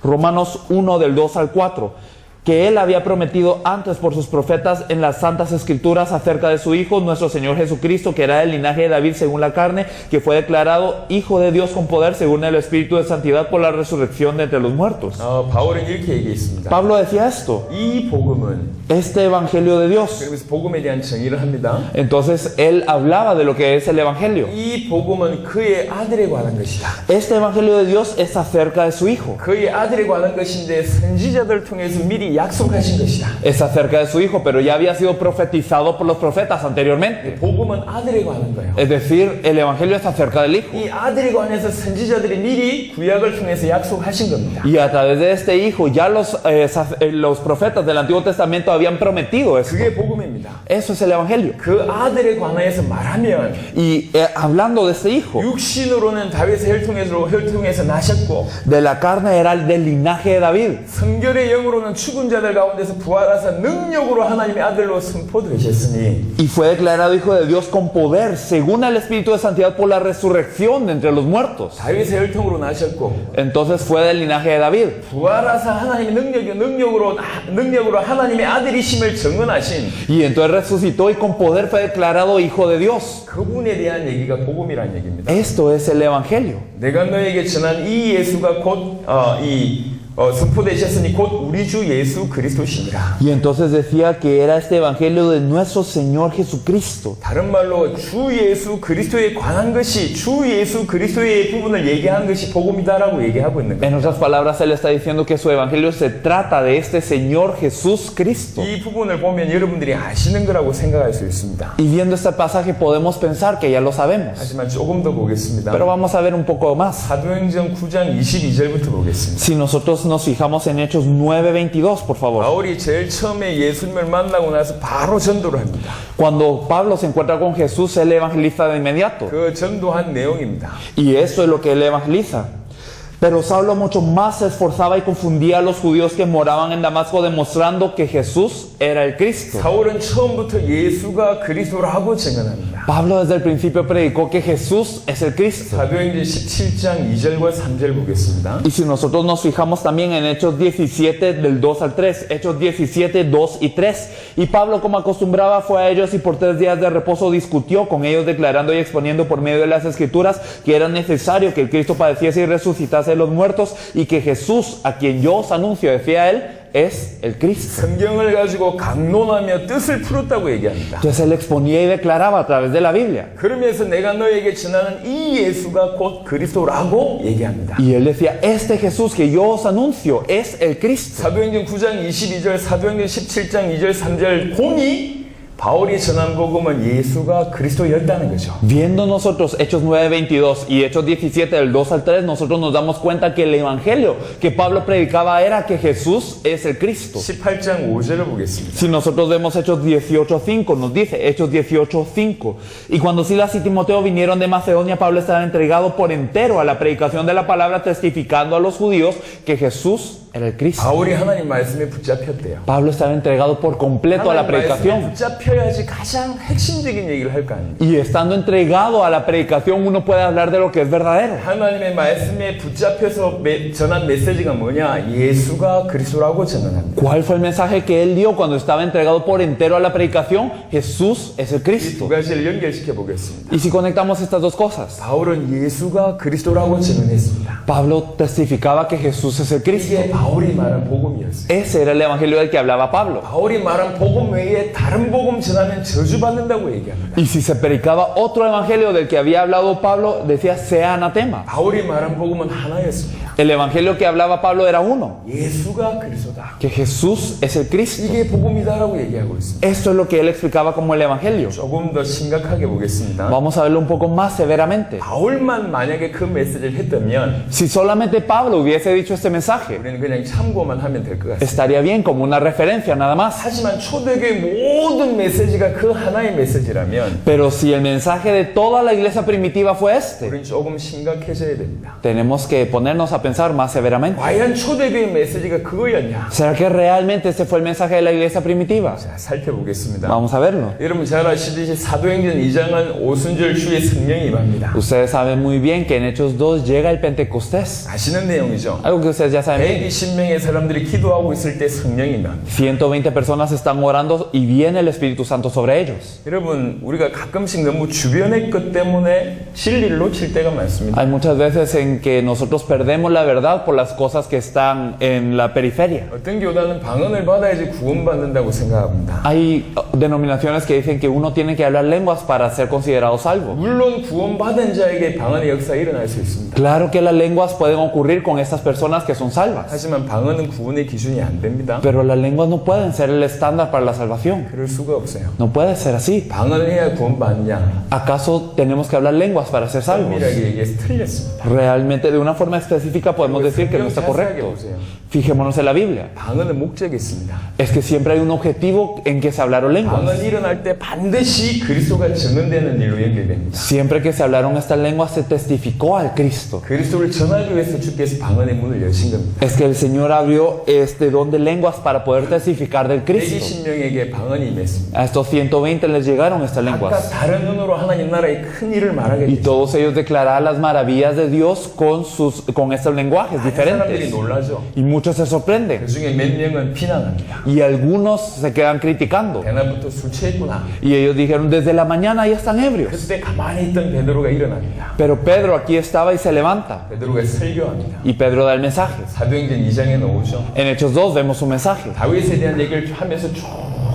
Speaker 2: Romanos 1 del 2 al 4. Que él había prometido antes por sus profetas en las santas escrituras acerca de su Hijo, nuestro Señor Jesucristo, que era del linaje de David según la carne, que fue declarado Hijo de Dios con poder según el Espíritu de Santidad por la resurrección de entre los muertos.
Speaker 1: 바울은 이렇게 얘기했습니다.
Speaker 2: Pablo decía esto,
Speaker 1: 이 복음은
Speaker 2: este Evangelio de Dios.
Speaker 1: 그러면서 복음에 대한 정의를 합니다.
Speaker 2: Entonces él hablaba de lo que es el Evangelio.
Speaker 1: 이 복음은 그의 아들에 관한 것이다.
Speaker 2: Este Evangelio de Dios es acerca de su Hijo.
Speaker 1: 그의 아들에 관한 것인데 선지자들 통해서 미리 약속하신 것이다.
Speaker 2: Es acerca de su Hijo, pero ya había sido profetizado por los profetas anteriormente.
Speaker 1: 복음은 아들에 관한 거예요.
Speaker 2: Es decir, el Evangelio es acerca del Hijo.
Speaker 1: 이 아들에 관해서 선지자들이 미리 구약을 통해서 약속하신 겁니다.
Speaker 2: Y a través de este Hijo, ya los profetas del Antiguo Testamento habían prometido eso.
Speaker 1: 그게 복음입니다.
Speaker 2: Eso es el Evangelio.
Speaker 1: 그 아들에 관해서 말하면
Speaker 2: Y hablando de este Hijo,
Speaker 1: 육신으로는 다윗의 혈통에서 나셨고
Speaker 2: de la carne era el del linaje de David.
Speaker 1: 성결의 영으로는 죽은 자들 가운데서 부활하사 능력으로 하나님의 아들로 선포되셨으니
Speaker 2: Y fue declarado Hijo de Dios con poder, según el Espíritu de Santidad, por la resurrección de entre los muertos.
Speaker 1: 다윗의 혈통으로 나셨고
Speaker 2: Entonces fue del linaje de David.
Speaker 1: 부활하사 하나님의 능력으로 하나님의 아들이심을 증언하신
Speaker 2: Y entonces resucitó y con poder fue declarado Hijo de Dios.
Speaker 1: 그분에 대한 얘기가 복음이라는 얘기입니다.
Speaker 2: Esto es el Evangelio.
Speaker 1: 내가 너에게 전한 이 예수가 곧 선포되셨으니 곧 우리 주 예수 그리스도시니라.
Speaker 2: Y entonces decía que era este Evangelio de nuestro Señor Jesucristo.
Speaker 1: 다른 말로 주 예수 그리스도에 관한 것이 주 예수 그리스도의 부분을 얘기하는 것이 복음이다라고 얘기하고 있는 거예요.
Speaker 2: En otras palabras, Él está diciendo que su Evangelio se trata de este Señor Jesús Cristo.
Speaker 1: 이 부분을 보면 여러분들이 아시는 거라고 생각할 수 있습니다.
Speaker 2: Y viendo este pasaje podemos pensar que ya lo sabemos.
Speaker 1: 하지만 조금 더 보겠습니다.
Speaker 2: Pero vamos a ver un poco más.
Speaker 1: 사도행전 9장 22절부터 보겠습니다.
Speaker 2: Si nosotros nos fijamos en Hechos 9:22, por favor.
Speaker 1: 바울이 제일 처음에 예수님을 만나고 나서 바로 전도를 합니다.
Speaker 2: Cuando Pablo se encuentra con Jesús, él evangeliza de inmediato.
Speaker 1: 그 전도한 내용입니다.
Speaker 2: Y esto es lo que él evangeliza. Pero Saulo mucho más se esforzaba y confundía a los judíos que moraban en Damasco, demostrando que Jesús era el Cristo.
Speaker 1: 사울은 처음부터 예수가 그리스도라고 증언합니다.
Speaker 2: Pablo desde el principio predicó que Jesús es el Cristo.
Speaker 1: 사도행전 17장 2절과 3절 보겠습니다.
Speaker 2: Y si nosotros nos fijamos también en Hechos 17 del 2 al 3, Hechos 17, 2 y 3. Y Pablo, como acostumbraba, fue a ellos y por 3 días de reposo discutió con ellos, declarando y exponiendo por medio de las Escrituras que era necesario que el Cristo padeciese y resucitase de los muertos, y que Jesús, a quien yo os anuncio, decía él, es el Cristo.
Speaker 1: 성경을 가지고 강론하며 뜻을 풀었다고 얘기합니다.
Speaker 2: Entonces él exponía y declaraba a través de la Biblia.
Speaker 1: 그러면서 내가 너에게 전하는 이 예수가 곧 그리스도라고 얘기합니다.
Speaker 2: Y él decía, este Jesús que yo os anuncio es el Cristo.
Speaker 1: 사도행전 9장 22절, 사도행전 17장 2절, 3절 보니 바울이 전한 복음은 예수가 그리스도였다는 거죠.
Speaker 2: Viendo nosotros Hechos 9:22 y Hechos 17 del 2 al 3, nosotros nos damos cuenta que el evangelio que Pablo predicaba era que Jesús es el Cristo.
Speaker 1: 18장 5절을 보겠습니다.
Speaker 2: Si nosotros vemos Hechos 18:5, nos dice Hechos 18:5, y cuando Silas y Timoteo vinieron de Macedonia, Pablo estaba entregado por entero a la predicación de la palabra, testificando a los judíos que Jesús era el Cristo.
Speaker 1: 바울이 하나님 말씀에 붙잡혔대요.
Speaker 2: Pablo estaba entregado por completo a la
Speaker 1: 하나님 말씀에
Speaker 2: predicación.
Speaker 1: 붙잡혀야지 가장 핵심적인 얘기를 할 거 아닙니까?
Speaker 2: Y estando entregado a la predicación, uno puede hablar de lo que es verdadero.
Speaker 1: 하나님의 말씀에 붙잡혀서 전한 메시지가 뭐냐? 예수가 그리스도라고 전언합니다.
Speaker 2: ¿Cuál fue el mensaje que él dio cuando estaba entregado por entero a la predicación? Jesús es el
Speaker 1: 이 두
Speaker 2: Cristo.
Speaker 1: 가지를 연결시켜 보겠습니다.
Speaker 2: Y si conectamos estas dos cosas,
Speaker 1: 바울은 예수가 그리스도라고 증언했습니다.
Speaker 2: Pablo testificaba que Jesús es el Cristo.
Speaker 1: 이게 바울이 말한 복음이었어요.
Speaker 2: Ese era el evangelio del que hablaba Pablo.
Speaker 1: 바울이 말한 복음 외에 다른 복음 전하면 저주받는다고 얘기합니다.
Speaker 2: Y si se predicaba otro evangelio del que había hablado Pablo, decía sea anatema.
Speaker 1: 바울이 말한 복음은 하나였습니다.
Speaker 2: El evangelio que hablaba Pablo era uno,
Speaker 1: 예수가 그리스도다.
Speaker 2: que Jesús es el Cristo.
Speaker 1: 이게 복음이다라고 얘기하고 있습니다.
Speaker 2: Esto es lo que él explicaba como el evangelio.
Speaker 1: 조금 더 심각하게 보겠습니다.
Speaker 2: Vamos a verlo un poco más severamente.
Speaker 1: 바울만 만약에 그 메시지를 했다면
Speaker 2: Si solamente Pablo hubiese dicho este mensaje,
Speaker 1: 우리는 그냥 참고만 하면 될 것 같습니다.
Speaker 2: estaría bien como una referencia nada más.
Speaker 1: 하지만 초대교회 모든 메시지가 그 하나의 메시지라면
Speaker 2: Pero si el mensaje de toda la iglesia primitiva fue este,
Speaker 1: 우리는 조금 심각해져야 됩니다.
Speaker 2: tenemos que ponernos a pensar más severamente.
Speaker 1: 과연 초대교회 메시지가 그거였냐?
Speaker 2: ¿Será que realmente este fue el mensaje de la iglesia primitiva?
Speaker 1: 자, 살펴보겠습니다.
Speaker 2: Vamos a verlo.
Speaker 1: 여러분 잘 아시듯이 사도행전 2장은 오순절 주에 성령이 임합니다.
Speaker 2: Ustedes saben muy bien que en Hechos 2 llega el Pentecostés.
Speaker 1: 아시는 내용이죠.
Speaker 2: Algo que ustedes ya saben.
Speaker 1: 120명의 사람들이 기도하고 있을 때 성령이 임합니다.
Speaker 2: 120 personas están orando y viene el Espíritu Santo sobre ellos.
Speaker 1: 여러분 우리가 가끔씩 너무 주변의 것 때문에 진리를 놓칠 때가 많습니다.
Speaker 2: Hay muchas veces en que nosotros perdemos la verdad por las cosas que están en la periferia.
Speaker 1: 어떤 교단은 방언을 받아야지 구원받는다고 생각합니다.
Speaker 2: Hay denominaciones que dicen que uno tiene que hablar lenguas para ser considerado salvo.
Speaker 1: 물론 구원받은 자에게 방언의 역사가 일어날 수 있습니다.
Speaker 2: Claro que las lenguas pueden ocurrir con estas personas que son salvas,
Speaker 1: 하지만 방언은 구원의 기준이 안 됩니다.
Speaker 2: pero las lenguas no pueden ser el estándar para la salvación.
Speaker 1: 그럴 수가 없어요.
Speaker 2: No puede ser así.
Speaker 1: 방언을 해야 구원받냐?
Speaker 2: ¿Acaso tenemos que hablar lenguas para ser salvos?
Speaker 1: 엄밀하게 얘기해서 틀렸습니다.
Speaker 2: Realmente, de una forma específica, podemos decir que no está correcto. Fijémonos en la Biblia.
Speaker 1: 방언은 목적이 있습니다.
Speaker 2: Es que siempre hay un objetivo en que se hablaron lenguas.
Speaker 1: 방언이 일어날 때 반드시 그리스도가 증언되는 일로 연결됩니다.
Speaker 2: Siempre que se hablaron estas lenguas se testificó al Cristo.
Speaker 1: 그리스도를 전하기 위해서 주께서 방언의 문을 여신 겁니다.
Speaker 2: Es que el Señor abrió este don de lenguas para poder testificar del Cristo.
Speaker 1: 120명에게 방언이 임했습니다.
Speaker 2: A estos 120 les llegaron estas
Speaker 1: 각각
Speaker 2: lenguas.
Speaker 1: 다른 눈으로 하나님 나라의 큰 일을 말하게
Speaker 2: Y
Speaker 1: 됐죠.
Speaker 2: todos ellos declaraban las maravillas de Dios con estos lenguajes
Speaker 1: 사람들이
Speaker 2: diferentes.
Speaker 1: 놀라죠.
Speaker 2: Y muchos se sorprenden.
Speaker 1: 그 중에 몇 명은 비난합니다.
Speaker 2: Y algunos se quedan criticando.
Speaker 1: 대낮부터 술 취했구나.
Speaker 2: Y ellos dijeron, desde la mañana ya están ebrios.
Speaker 1: 그때 가만히 있던 베드로가 일어납니다.
Speaker 2: Pero Pedro aquí estaba y se levanta.
Speaker 1: 베드로가 설교합니다.
Speaker 2: Y Pedro da el mensaje.
Speaker 1: 사도행전 2장에 나오죠.
Speaker 2: En Hechos 2 vemos su mensaje.
Speaker 1: 다윗에 대한 얘기를 하면서 쭉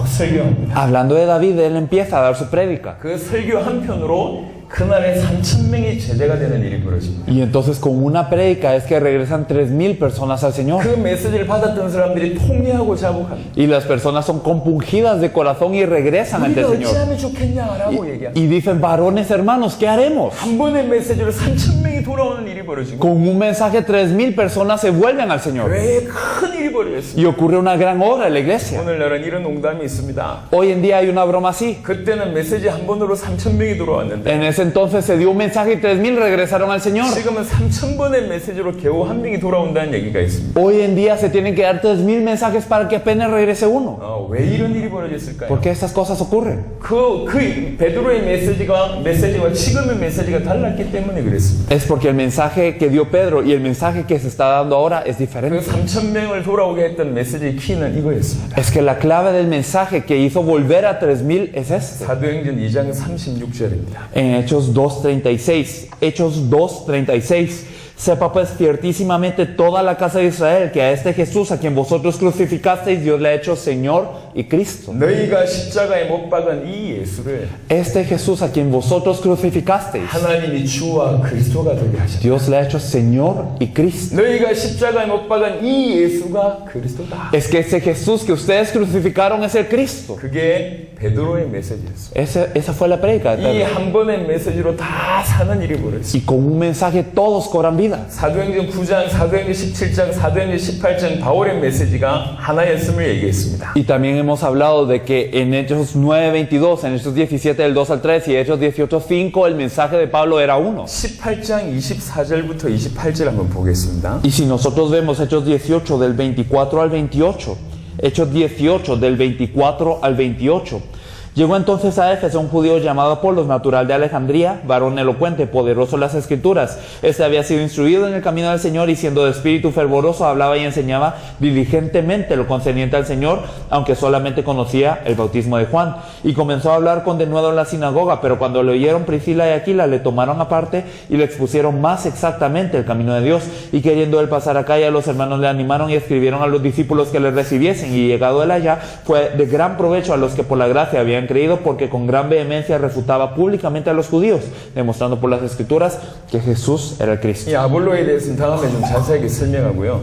Speaker 1: 설교합니다.
Speaker 2: Hablando de David, él empieza a dar su prédica.
Speaker 1: 그 설교 한편으로 그날에 3,000명이 제자가 되는 일이 벌어집니다.
Speaker 2: Y entonces con una prédica es que regresan 3,000 personas al Señor.
Speaker 1: 그 메시지를 받았던 사람들이 통회하고 자복합니다.
Speaker 2: Y las personas son compungidas de corazón y regresan ante
Speaker 1: 우리가
Speaker 2: el Señor.
Speaker 1: 어찌하면 좋겠냐라고 얘기합니다.
Speaker 2: Y dicen, varones hermanos, ¿qué haremos?
Speaker 1: 한 번의 메시지로 3,000명이 돌아오는 일이 벌어지고
Speaker 2: Con un mensaje 3,000 personas se vuelven al Señor.
Speaker 1: 왜 큰 일이 벌어졌습니다.
Speaker 2: Y ocurre una gran obra en la iglesia.
Speaker 1: 오늘날은 이런 농담이 있습니다.
Speaker 2: Hoy en día hay una broma así.
Speaker 1: 그때는 메시지 한 번으로 3,000명이 돌아왔는데
Speaker 2: En ese ese entonces se dio un mensaje y 3,000 regresaron al Señor.
Speaker 1: 지금은 3,000번의 메시지로 겨우 한 명이 돌아온다는 얘기가 있습니다.
Speaker 2: Hoy en día se tienen que dar 3,000 mensajes para que apenas regrese uno.
Speaker 1: 왜 이런 일이 벌어졌을까요?
Speaker 2: ¿Por qué estas cosas ocurren?
Speaker 1: 그 베드로의 메시지와 지금의 메시지가 달랐기 때문에 그랬습니다.
Speaker 2: Es porque el mensaje que dio Pedro y el mensaje que se está dando ahora es
Speaker 1: 그
Speaker 2: diferente.
Speaker 1: 3,000명을 돌아오게 했던 메시지의 키는 이거였습니다.
Speaker 2: Es que la clave del mensaje que hizo volver a 3,000 es este.
Speaker 1: 사도행전 2장 36절입니다.
Speaker 2: En Hechos 2:36, Hechos 2:36, sepa pues ciertísimamente toda la casa de Israel que a este Jesús a quien vosotros crucificasteis Dios le ha hecho Señor y Cristo.
Speaker 1: 너희가 십자가에 못 박은 이 예수를
Speaker 2: Este Jesús a quien vosotros crucificasteis
Speaker 1: 하나님이 주와 그리스도가 되게 하셨다.
Speaker 2: Dios le ha hecho Señor y Cristo.
Speaker 1: 너희가 십자가에 못 박은 이 예수가 그리스도다.
Speaker 2: Es que ese Jesús que ustedes crucificaron es el Cristo.
Speaker 1: 그게 베드로의 메시지였어.
Speaker 2: Esa fue la prédica de
Speaker 1: 이
Speaker 2: Pedro.
Speaker 1: 한 번의 메시지로 다 사는 일이 벌어졌어.
Speaker 2: Y con un mensaje todos cobran vida.
Speaker 1: 사도행전 9장, 사도행전 17장, 사도행전 18장 바울의 메시지가 하나였음을 얘기했습니다.
Speaker 2: Y también hemos hablado de que en Hechos 9:22, en Hechos 17 del 2 al 3 y Hechos 18:5 el mensaje de Pablo era uno.
Speaker 1: 18장 24절부터 28절 한번 보겠습니다.
Speaker 2: Y si nosotros vemos Hechos 18 del 24 al 28, Hechos 18 del 24 al 28, llegó entonces a Éfeso un judío llamado Apolos, natural de Alejandría, varón elocuente, poderoso en las escrituras. Este había sido instruido en el camino del Señor y siendo de espíritu fervoroso hablaba y enseñaba diligentemente lo concerniente al Señor, aunque solamente conocía el bautismo de Juan. Y comenzó a hablar con denuedo en la sinagoga, pero cuando le oyeron Priscila y Aquila le tomaron aparte y le expusieron más exactamente el camino de Dios. Y queriendo él pasar acá, ya los hermanos le animaron y escribieron a los discípulos que le recibiesen. Y llegado él allá, fue de gran provecho a los que por la gracia habían creído, porque con gran vehemencia refutaba públicamente a los judíos, demostrando por las escrituras que Jesús era el Cristo.
Speaker 1: 이 아볼로에 대해서는 다음에 좀 자세하게 설명하고요.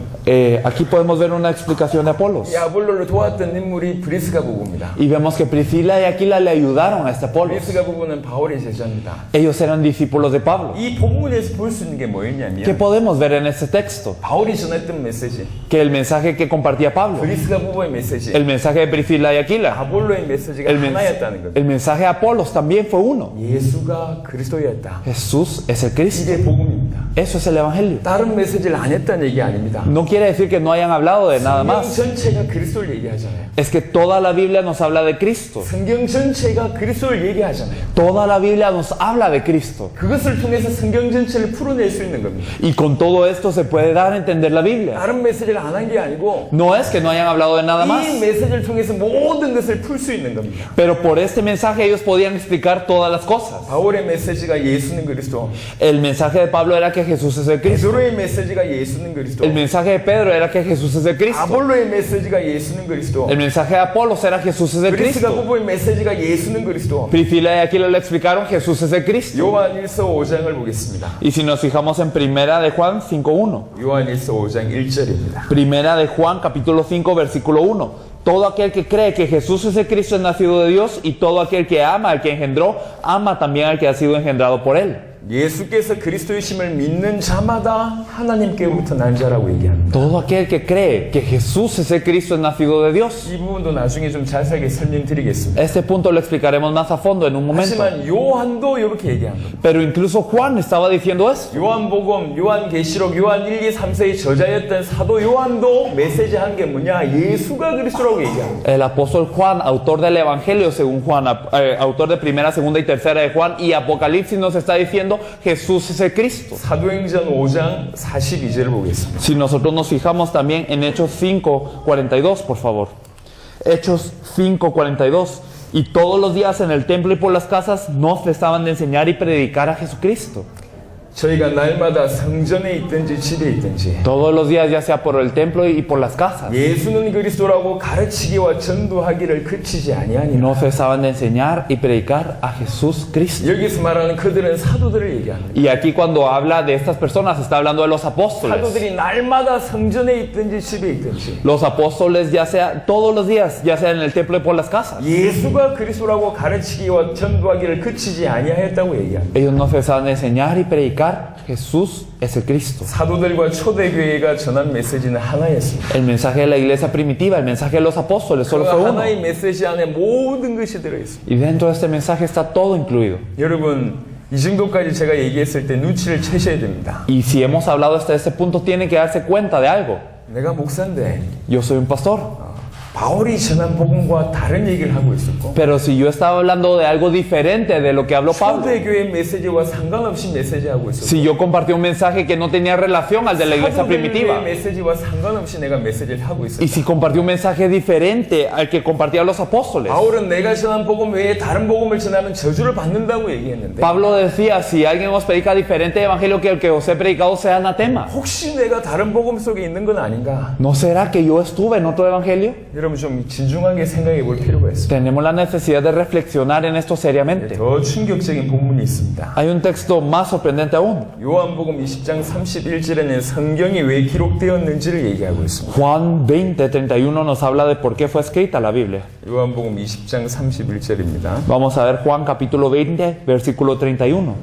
Speaker 2: Aquí podemos ver una explicación de Apolos.
Speaker 1: 이 아볼로를 도왔던 인물이 브리스가 부부입니다.
Speaker 2: Y vemos que Priscila y Aquila le ayudaron a este Apolos.
Speaker 1: 브리스가 부부는 바울의 제자입니다.
Speaker 2: Ellos eran discípulos de Pablo.
Speaker 1: 이 본문에서 볼 수 있는 게
Speaker 2: ¿Qué
Speaker 1: 뭐였냐면
Speaker 2: podemos ver en este texto?
Speaker 1: 바울이 전했던 메시지,
Speaker 2: Que el mensaje que compartía Pablo,
Speaker 1: 브리스가 부부의 메시지,
Speaker 2: el mensaje de Priscila y Aquila,
Speaker 1: 아볼로의 메시지가 하나였다는 겁니다.
Speaker 2: el mensaje de Apolos también fue uno.
Speaker 1: 예수가 그리스도였다.
Speaker 2: Jesús es el Cristo.
Speaker 1: 이게 복음입니다.
Speaker 2: Eso es el Evangelio.
Speaker 1: 다른 메시지를 안 했다는 얘기 아닙니다.
Speaker 2: No quiere decir que no hayan hablado de nada
Speaker 1: 성경
Speaker 2: más.
Speaker 1: 전체가 그리스도를 얘기하잖아요.
Speaker 2: Es que toda la Biblia nos habla de Cristo.
Speaker 1: 성경 전체가 그리스도를 얘기하잖아요.
Speaker 2: Toda la Biblia nos habla de Cristo.
Speaker 1: 그것을 통해서 성경 전체를 풀어낼 수 있는 겁니다.
Speaker 2: Y con todo esto se puede dar a entender la Biblia.
Speaker 1: 다른 메시지를 안 한 게 아니고
Speaker 2: No es que no hayan hablado de nada más,
Speaker 1: 이 메시지를 통해서 모든 것을 풀 수 있는 겁니다.
Speaker 2: pero por este mensaje ellos podían explicar todas las cosas.
Speaker 1: 바울의 메시지가 예수는 그리스도,
Speaker 2: El mensaje de Pablo era que Jesús es el Cristo.
Speaker 1: 베드로의 메시지가 예수는 그리스도,
Speaker 2: El mensaje de Pedro era que Jesús es el Cristo.
Speaker 1: 아볼로의 메시지가 예수는 그리스도,
Speaker 2: El mensaje de Apolos era Jesús es el
Speaker 1: 브리스가
Speaker 2: Cristo.
Speaker 1: 부부의 메시지가 예수는 그리스도.
Speaker 2: Priscila y Aquila le explicaron Jesús es el Cristo.
Speaker 1: 요한일서 5장을 보겠습니다.
Speaker 2: Y si nos fijamos en Primera de Juan 5:1.
Speaker 1: 요한일서 5장 1절입니다.
Speaker 2: Primera de Juan capítulo 5 versículo 1. Todo aquel que cree que Jesús es el Cristo es nacido de Dios, y todo aquel que ama al que engendró, ama también al que ha sido engendrado por él.
Speaker 1: 예수께서 그리스도이심을 믿는 자마다 하나님께로부터 난 자라고 얘기합니다.
Speaker 2: Todo aquel que cree que Jesús es el Cristo es nacido de Dios.
Speaker 1: 이 부분도 나중에 좀 자세하게 설명드리겠습니다.
Speaker 2: Este punto lo explicaremos más a fondo en un momento.
Speaker 1: 하지만 요한도 이렇게 얘기합니다.
Speaker 2: Pero incluso Juan estaba diciendo eso.
Speaker 1: 요한복음, 요한계시록, 요한 1, 2, 3세의 저자였던 사도 요한도 메시지 한 게 뭐냐? 예수가 그리스도라고 얘기합니다.
Speaker 2: El apóstol Juan, autor del Evangelio según Juan, autor de primera, segunda y tercera de Juan, y Apocalipsis nos está diciendo Jesús es el Cristo.
Speaker 1: 사도행전 5장 42절을 보겠습니다.
Speaker 2: Si nosotros nos fijamos también en Hechos 5:42, por favor. Hechos 5:42. Y todos los días en el templo y por las casas no cesaban de enseñar y predicar a Jesucristo.
Speaker 1: 저희가 날마다 성전에 있든지 집에 있든지
Speaker 2: Todos los días, ya sea por el templo y por las casas,
Speaker 1: 예수는 그리스도라고 가르치기와 전도하기를 그치지 아니하니라.
Speaker 2: no cesaban de enseñar y predicar a Jesús Cristo.
Speaker 1: 여기서 말하는 그들은 사도들을 얘기합니다.
Speaker 2: Y aquí cuando habla de estas personas, está hablando de los apóstoles.
Speaker 1: 사도들이 날마다 성전에 있든지 집에 있든지
Speaker 2: Los apóstoles, ya sea todos los días, ya sea en el templo y por las casas,
Speaker 1: 예수가 그리스도라고 가르치기와 전도하기를 그치지 아니하였다고 얘기합니다.
Speaker 2: ellos no cesaban de enseñar y predicar Jesús es el Cristo.
Speaker 1: 사도들과 초대교회가 전한 메시지는 하나였습니다.
Speaker 2: El mensaje de la iglesia primitiva, el mensaje de los apóstoles,
Speaker 1: 그
Speaker 2: solo fue uno.
Speaker 1: 하나의 메시지 안에 모든 것이 들어있습니다.
Speaker 2: Y dentro de este mensaje está todo incluido.
Speaker 1: 여러분, 이 정도까지 제가 얘기했을 때 눈치를 채셔야 됩니다.
Speaker 2: Y si hemos hablado hasta ese punto, tiene que darse cuenta de algo.
Speaker 1: 내가 목사인데
Speaker 2: Yo soy un pastor.
Speaker 1: 바울이 전한 복음과 다른 얘기를 하고 있었고
Speaker 2: Pero si yo estaba hablando de algo diferente de lo que habló Pablo,
Speaker 1: 초대교회 메시지와 상관없이 메시지하고 있었고
Speaker 2: si yo compartí un mensaje que no tenía relación al de la iglesia
Speaker 1: 사도들의
Speaker 2: primitiva,
Speaker 1: 메시지와 상관없이 내가 메시지를 하고 있었다.
Speaker 2: y si compartí un mensaje diferente al que compartían los apóstoles,
Speaker 1: 바울은 내가 전한 복음 외에 다른 복음을 전하면 저주를 받는다고 얘기했는데
Speaker 2: Pablo decía, si alguien os predica diferente evangelio que el que os he predicado, sea anatema.
Speaker 1: 혹시 내가 다른 복음 속에 있는 건 아닌가?
Speaker 2: ¿No será que yo estuve en otro evangelio?
Speaker 1: 여러분 좀 진중하게 생각해 볼 필요가 있습니다.
Speaker 2: Tenemos la necesidad de reflexionar en esto seriamente.
Speaker 1: 더 충격적인 본문이 있습니다.
Speaker 2: Hay un texto más sorprendente aún.
Speaker 1: 요한복음 20장 31절에는 성경이 왜 기록되었는지를 얘기하고 있습니다.
Speaker 2: Juan 20:31 nos habla de por qué fue escrita la Biblia.
Speaker 1: 요한복음 20장 31절입니다.
Speaker 2: Vamos a ver Juan capítulo 20, versículo 31.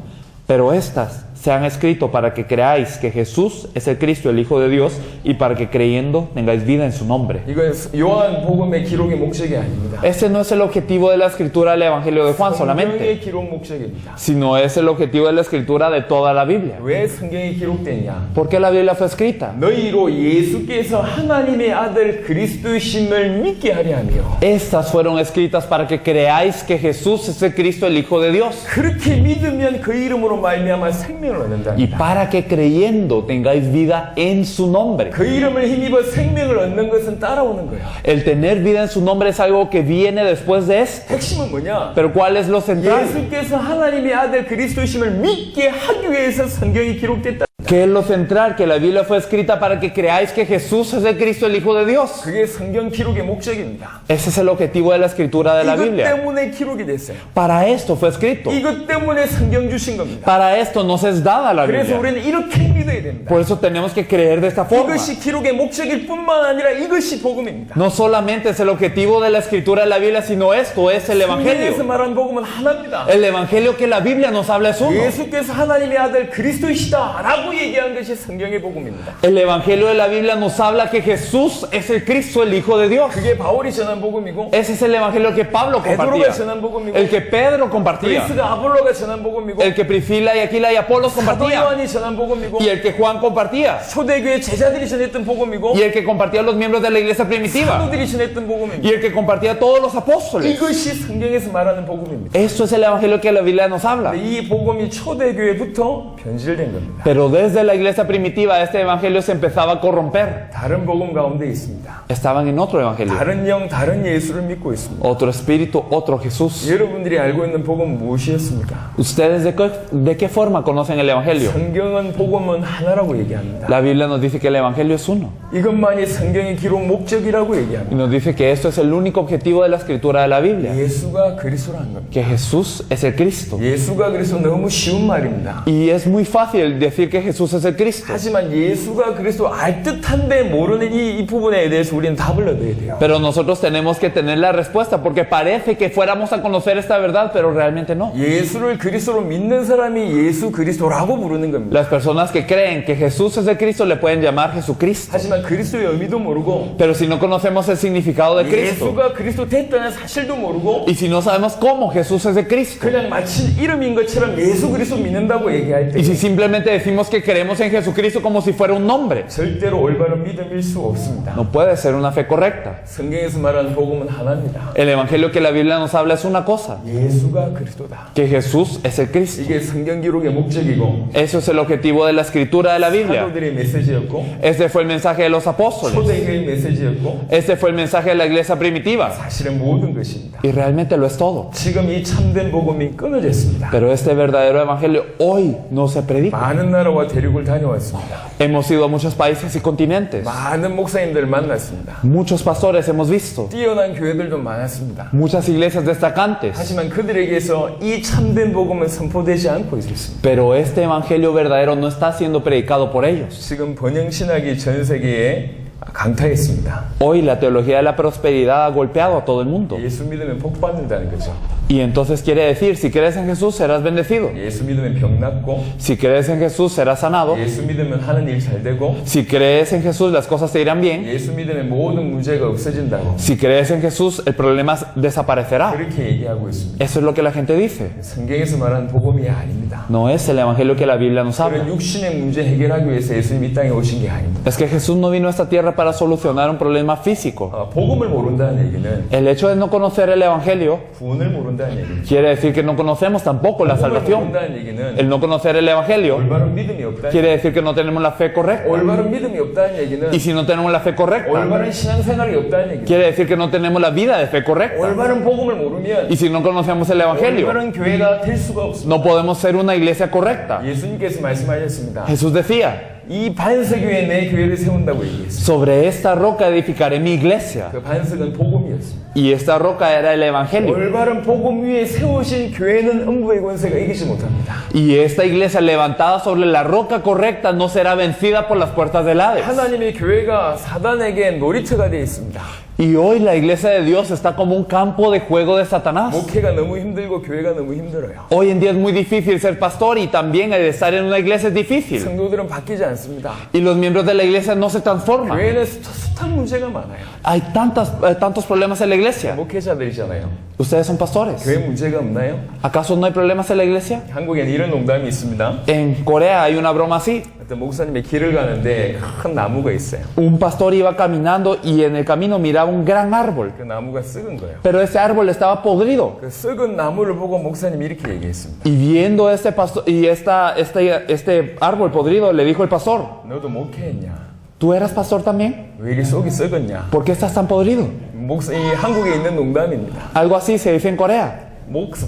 Speaker 2: Pero estas se han escrito para que creáis que Jesús es el Cristo, el Hijo de Dios, y para que creyendo tengáis vida en su nombre.
Speaker 1: 이건 요한복음의 기록의 목적이 아닙니다.
Speaker 2: Este no es el objetivo de la escritura del Evangelio de Juan solamente,
Speaker 1: 성경의 기록 목적입니다.
Speaker 2: sino es el objetivo de la escritura de toda la Biblia.
Speaker 1: 왜 성경이 기록됐냐?
Speaker 2: ¿Por qué la Biblia fue escrita?
Speaker 1: 너희로 예수께서 하나님의 아들 그리스도이심을 믿게 하려 하며
Speaker 2: Estas fueron escritas para que creáis que Jesús es el Cristo, el Hijo de Dios,
Speaker 1: 그렇게 믿으면 그 이름으로 말미암아 생명을 얻는다.
Speaker 2: y para que creyendo tengáis vida en su nombre.
Speaker 1: 그 이름을 힘입어 생명을 얻는 것은 따라오는 거야.
Speaker 2: El tener vida en su nombre es algo que viene después de esto.
Speaker 1: 핵심은 뭐냐?
Speaker 2: Pero ¿cuál es lo central?
Speaker 1: 예수께서 하나님의 아들 그리스도이심을 믿게 하기 위해서 성경이 기록됐다.
Speaker 2: ¿Qué es lo central? Que la Biblia fue escrita para que creáis que Jesús es el Cristo, el Hijo de Dios.
Speaker 1: 그게 성경 기록의 목적입니다.
Speaker 2: Ese es el objetivo de la escritura de la
Speaker 1: 이것
Speaker 2: Biblia.
Speaker 1: 때문에 기록이 됐어요.
Speaker 2: Para esto fue escrito.
Speaker 1: 이것 때문에 성경 주신 겁니다.
Speaker 2: Para esto nos es dada la
Speaker 1: 그래서
Speaker 2: Biblia.
Speaker 1: 우리는 이렇게 믿어야 됩니다.
Speaker 2: Por eso tenemos que creer de esta forma.
Speaker 1: 이것이 기록의 목적일 뿐만 아니라 이것이 복음입니다.
Speaker 2: No solamente es el objetivo de la escritura de la Biblia, sino esto es el
Speaker 1: 성경에서
Speaker 2: Evangelio.
Speaker 1: 말한 복음은 하나입니다.
Speaker 2: El Evangelio que la Biblia nos habla es uno.
Speaker 1: 예수께서 하나님의 아들 그리스도이시다라고 얘기한 것이 성경의 복음입니다.
Speaker 2: El Evangelio de la Biblia nos habla que Jesús es el Cristo, el Hijo de Dios.
Speaker 1: 그게 바울이 전한 복음이고
Speaker 2: Ese es el Evangelio que Pablo compartía,
Speaker 1: 베드로가 전한 복음이고
Speaker 2: el que Pedro compartía,
Speaker 1: 그리스가 아볼로가 전한 복음이고
Speaker 2: el que Priscila y Aquila y Apolos
Speaker 1: 사도
Speaker 2: compartían,
Speaker 1: 요한이 전한 복음이고
Speaker 2: y el que Juan compartía,
Speaker 1: 초대교회 제자들이 전했던 복음이고
Speaker 2: y el que compartía los miembros de la iglesia primitiva,
Speaker 1: 사도들이 전했던 복음입니다.
Speaker 2: y el que compartía todos los apóstoles.
Speaker 1: 이것이 성경에서 말하는 복음입니다.
Speaker 2: Esto es el Evangelio que la Biblia nos habla.
Speaker 1: 이 복음이 초대교회부터 변질된 겁니다.
Speaker 2: Pero desde la iglesia primitiva este Evangelio se empezaba a corromper.
Speaker 1: 다른 복음 가운데 있습니다.
Speaker 2: Estaban en otro Evangelio,
Speaker 1: 다른 영, 다른 예수를 믿고 있습니다.
Speaker 2: otro espíritu, otro Jesús.
Speaker 1: 여러분들이 알고 있는 복음은 무엇이었습니까?
Speaker 2: ¿Ustedes de qué forma conocen el Evangelio?
Speaker 1: 성경은 복음은 하나라고 얘기합니다.
Speaker 2: La Biblia nos dice que el Evangelio es uno.
Speaker 1: 이것만이 성경의 기록 목적이라고
Speaker 2: Y
Speaker 1: 얘기합니다.
Speaker 2: nos dice que esto es el único objetivo de la escritura de la Biblia.
Speaker 1: 예수가 그리스도라는 겁니다.
Speaker 2: Que Jesús es el Cristo.
Speaker 1: 예수가 그리스도 너무 쉬운 말입니다.
Speaker 2: Y es muy fácil decir que Jesús es el Cristo.
Speaker 1: 하지만 예수가 그리스도 알 듯한데 모르는 이 부분에 대해서 우리는 답을 얻어야 돼요.
Speaker 2: Pero nosotros tenemos que tener la respuesta porque parece que fuéramos a conocer esta verdad, pero realmente no.
Speaker 1: 예수를 그리스도로 믿는 사람이 예수 그리스도라고 부르는 겁니다.
Speaker 2: Las personas que creen que Jesús es el Cristo le pueden llamar Jesucristo.
Speaker 1: 하지만 그리스도의 의미도 모르고
Speaker 2: Pero si no conocemos el significado de Cristo,
Speaker 1: 예수가 그리스도 됐다는 사실도 모르고
Speaker 2: y si no sabemos cómo Jesús es el Cristo,
Speaker 1: 그냥 마치 이름인 것처럼 예수 그리스도 믿는다고 얘기할 때
Speaker 2: y si simplemente decimos que creemos en Jesucristo como si fuera un nombre,
Speaker 1: 절대로 올바른 믿음일 수 없습니다.
Speaker 2: no puede ser una fe correcta.
Speaker 1: 성경에서 말하는 복음은 하나입니다.
Speaker 2: El Evangelio que la Biblia nos habla es una cosa,
Speaker 1: 예수가 그리스도다.
Speaker 2: que Jesús es el Cristo.
Speaker 1: 이게 성경 기록의 목적이고
Speaker 2: Eso es el objetivo de la escritura de la Biblia.
Speaker 1: 사도들의 메시지였고
Speaker 2: Este fue el mensaje de los apóstoles.
Speaker 1: 초대교회의 메시지였고
Speaker 2: Este fue el mensaje de la iglesia primitiva.
Speaker 1: 사실은 모든 것입니다.
Speaker 2: Y realmente lo es todo.
Speaker 1: 지금 이 참된 복음이 끊어졌습니다.
Speaker 2: Pero este verdadero evangelio hoy no se predica.
Speaker 1: 많은 나라와 대륙을 다녀왔습니다.
Speaker 2: Hemos ido a muchos países y continentes.
Speaker 1: 많은 목사님들 만났습니다.
Speaker 2: Muchos pastores hemos visto.
Speaker 1: 뛰어난 교회들도 많았습니다.
Speaker 2: Muchas iglesias destacantes.
Speaker 1: 하지만 그들에게서 이 참된 복음은 선포되지 않고 있습니다.
Speaker 2: Pero este evangelio verdadero no está siendo predicado por ellos.
Speaker 1: 지금 번영신학이 전 세계에 강타했습니다.
Speaker 2: Hoy la teología de la prosperidad ha golpeado a todo el mundo.
Speaker 1: 예수 믿으면 복 받는다는 거죠.
Speaker 2: Y entonces quiere decir, si crees en Jesús serás bendecido.
Speaker 1: 예수 믿으면 병 낫고,
Speaker 2: Si crees en Jesús serás sanado.
Speaker 1: 예수 믿으면 하는 일 잘 되고,
Speaker 2: Si crees en Jesús las cosas te irán bien.
Speaker 1: 예수 믿으면 모든 문제가 없어진다고
Speaker 2: Si crees en Jesús el problema desaparecerá.
Speaker 1: 그렇게 얘기하고 있습니다.
Speaker 2: Eso es lo que la gente dice.
Speaker 1: 성경에서 말하는 복음이 아닙니다.
Speaker 2: No es el evangelio que la Biblia nos
Speaker 1: 그런
Speaker 2: habla.
Speaker 1: 육신의 문제 해결하기 위해서 예수님이 이 땅에 오신 게 아닙니다.
Speaker 2: Es que Jesús no vino a esta tierra para solucionar un problema físico.
Speaker 1: 복음을 모른다는 얘기는
Speaker 2: El hecho de no conocer el evangelio
Speaker 1: 구원을 모른다는 얘기입니다.
Speaker 2: quiere decir que no conocemos tampoco la
Speaker 1: 복음을
Speaker 2: salvación.
Speaker 1: 모른다는 얘기는
Speaker 2: El no conocer el evangelio
Speaker 1: 올바른 믿음이 없다는
Speaker 2: quiere decir que no tenemos la fe correcta.
Speaker 1: 올바른 믿음이 없다는 얘기는
Speaker 2: Y si no tenemos la fe correcta,
Speaker 1: 올바른 신앙생활이 없다는 얘기입니다.
Speaker 2: quiere decir que no tenemos la vida de fe correcta.
Speaker 1: 올바른 복음을 모르면
Speaker 2: Y si no conocemos el evangelio,
Speaker 1: 올바른 교회가 될 수가 없습니다.
Speaker 2: no podemos ser una iglesia correcta.
Speaker 1: 예수님께서 말씀하셨습니다.
Speaker 2: Jesús decía,
Speaker 1: 이 반석교회에 내 교회를 세운다고 얘기했어요.
Speaker 2: sobre esta roca edificaré mi iglesia.
Speaker 1: 그 반석은 복음이었습니다.
Speaker 2: Y esta roca era el evangelio.
Speaker 1: 올바른 복음 위에 세우신 교회는 음부의 권세가 이기지 못합니다.
Speaker 2: Y esta iglesia levantada sobre la roca correcta no será vencida por las puertas del Hades.
Speaker 1: 하나님의 교회가 사단에게 놀이터가 되어 있습니다.
Speaker 2: Y hoy la iglesia de Dios está como un campo de juego de Satanás.
Speaker 1: 목회가 너무 힘들고 교회가 너무 힘들어요.
Speaker 2: Hoy en día es muy difícil ser pastor y también el estar en una iglesia es difícil.
Speaker 1: 성도들은 바뀌지 않습니다.
Speaker 2: Y los miembros de la iglesia no se transforman.
Speaker 1: 교회는 숱한 문제가 많아요.
Speaker 2: Hay tantos problemas en la iglesia.
Speaker 1: 목회자들이잖아요.
Speaker 2: Ustedes son pastores.
Speaker 1: 교회 문제가 없나요?
Speaker 2: ¿Acaso no hay problemas en la iglesia?
Speaker 1: 한국에는 이런 농담이 있습니다.
Speaker 2: En Corea hay una broma así.
Speaker 1: 어떤 목사님의 길을 가는데 큰 나무가 있어요.
Speaker 2: Un pastor iba caminando y en el camino miraba un gran árbol.
Speaker 1: 그 나무가 썩은 거예요.
Speaker 2: Pero ese árbol estaba podrido.
Speaker 1: 그 썩은 나무를 보고 목사님이 이렇게 얘기했습니다.
Speaker 2: Y viendo este pastor y este árbol podrido, le dijo el pastor,
Speaker 1: 너도 목회했냐?
Speaker 2: ¿tú eras pastor también?
Speaker 1: 왜 이리 속이 썩었냐?
Speaker 2: ¿Por qué estás tan podrido?
Speaker 1: 이 한국에 있는 농담입니다.
Speaker 2: Algo así se dice en Corea.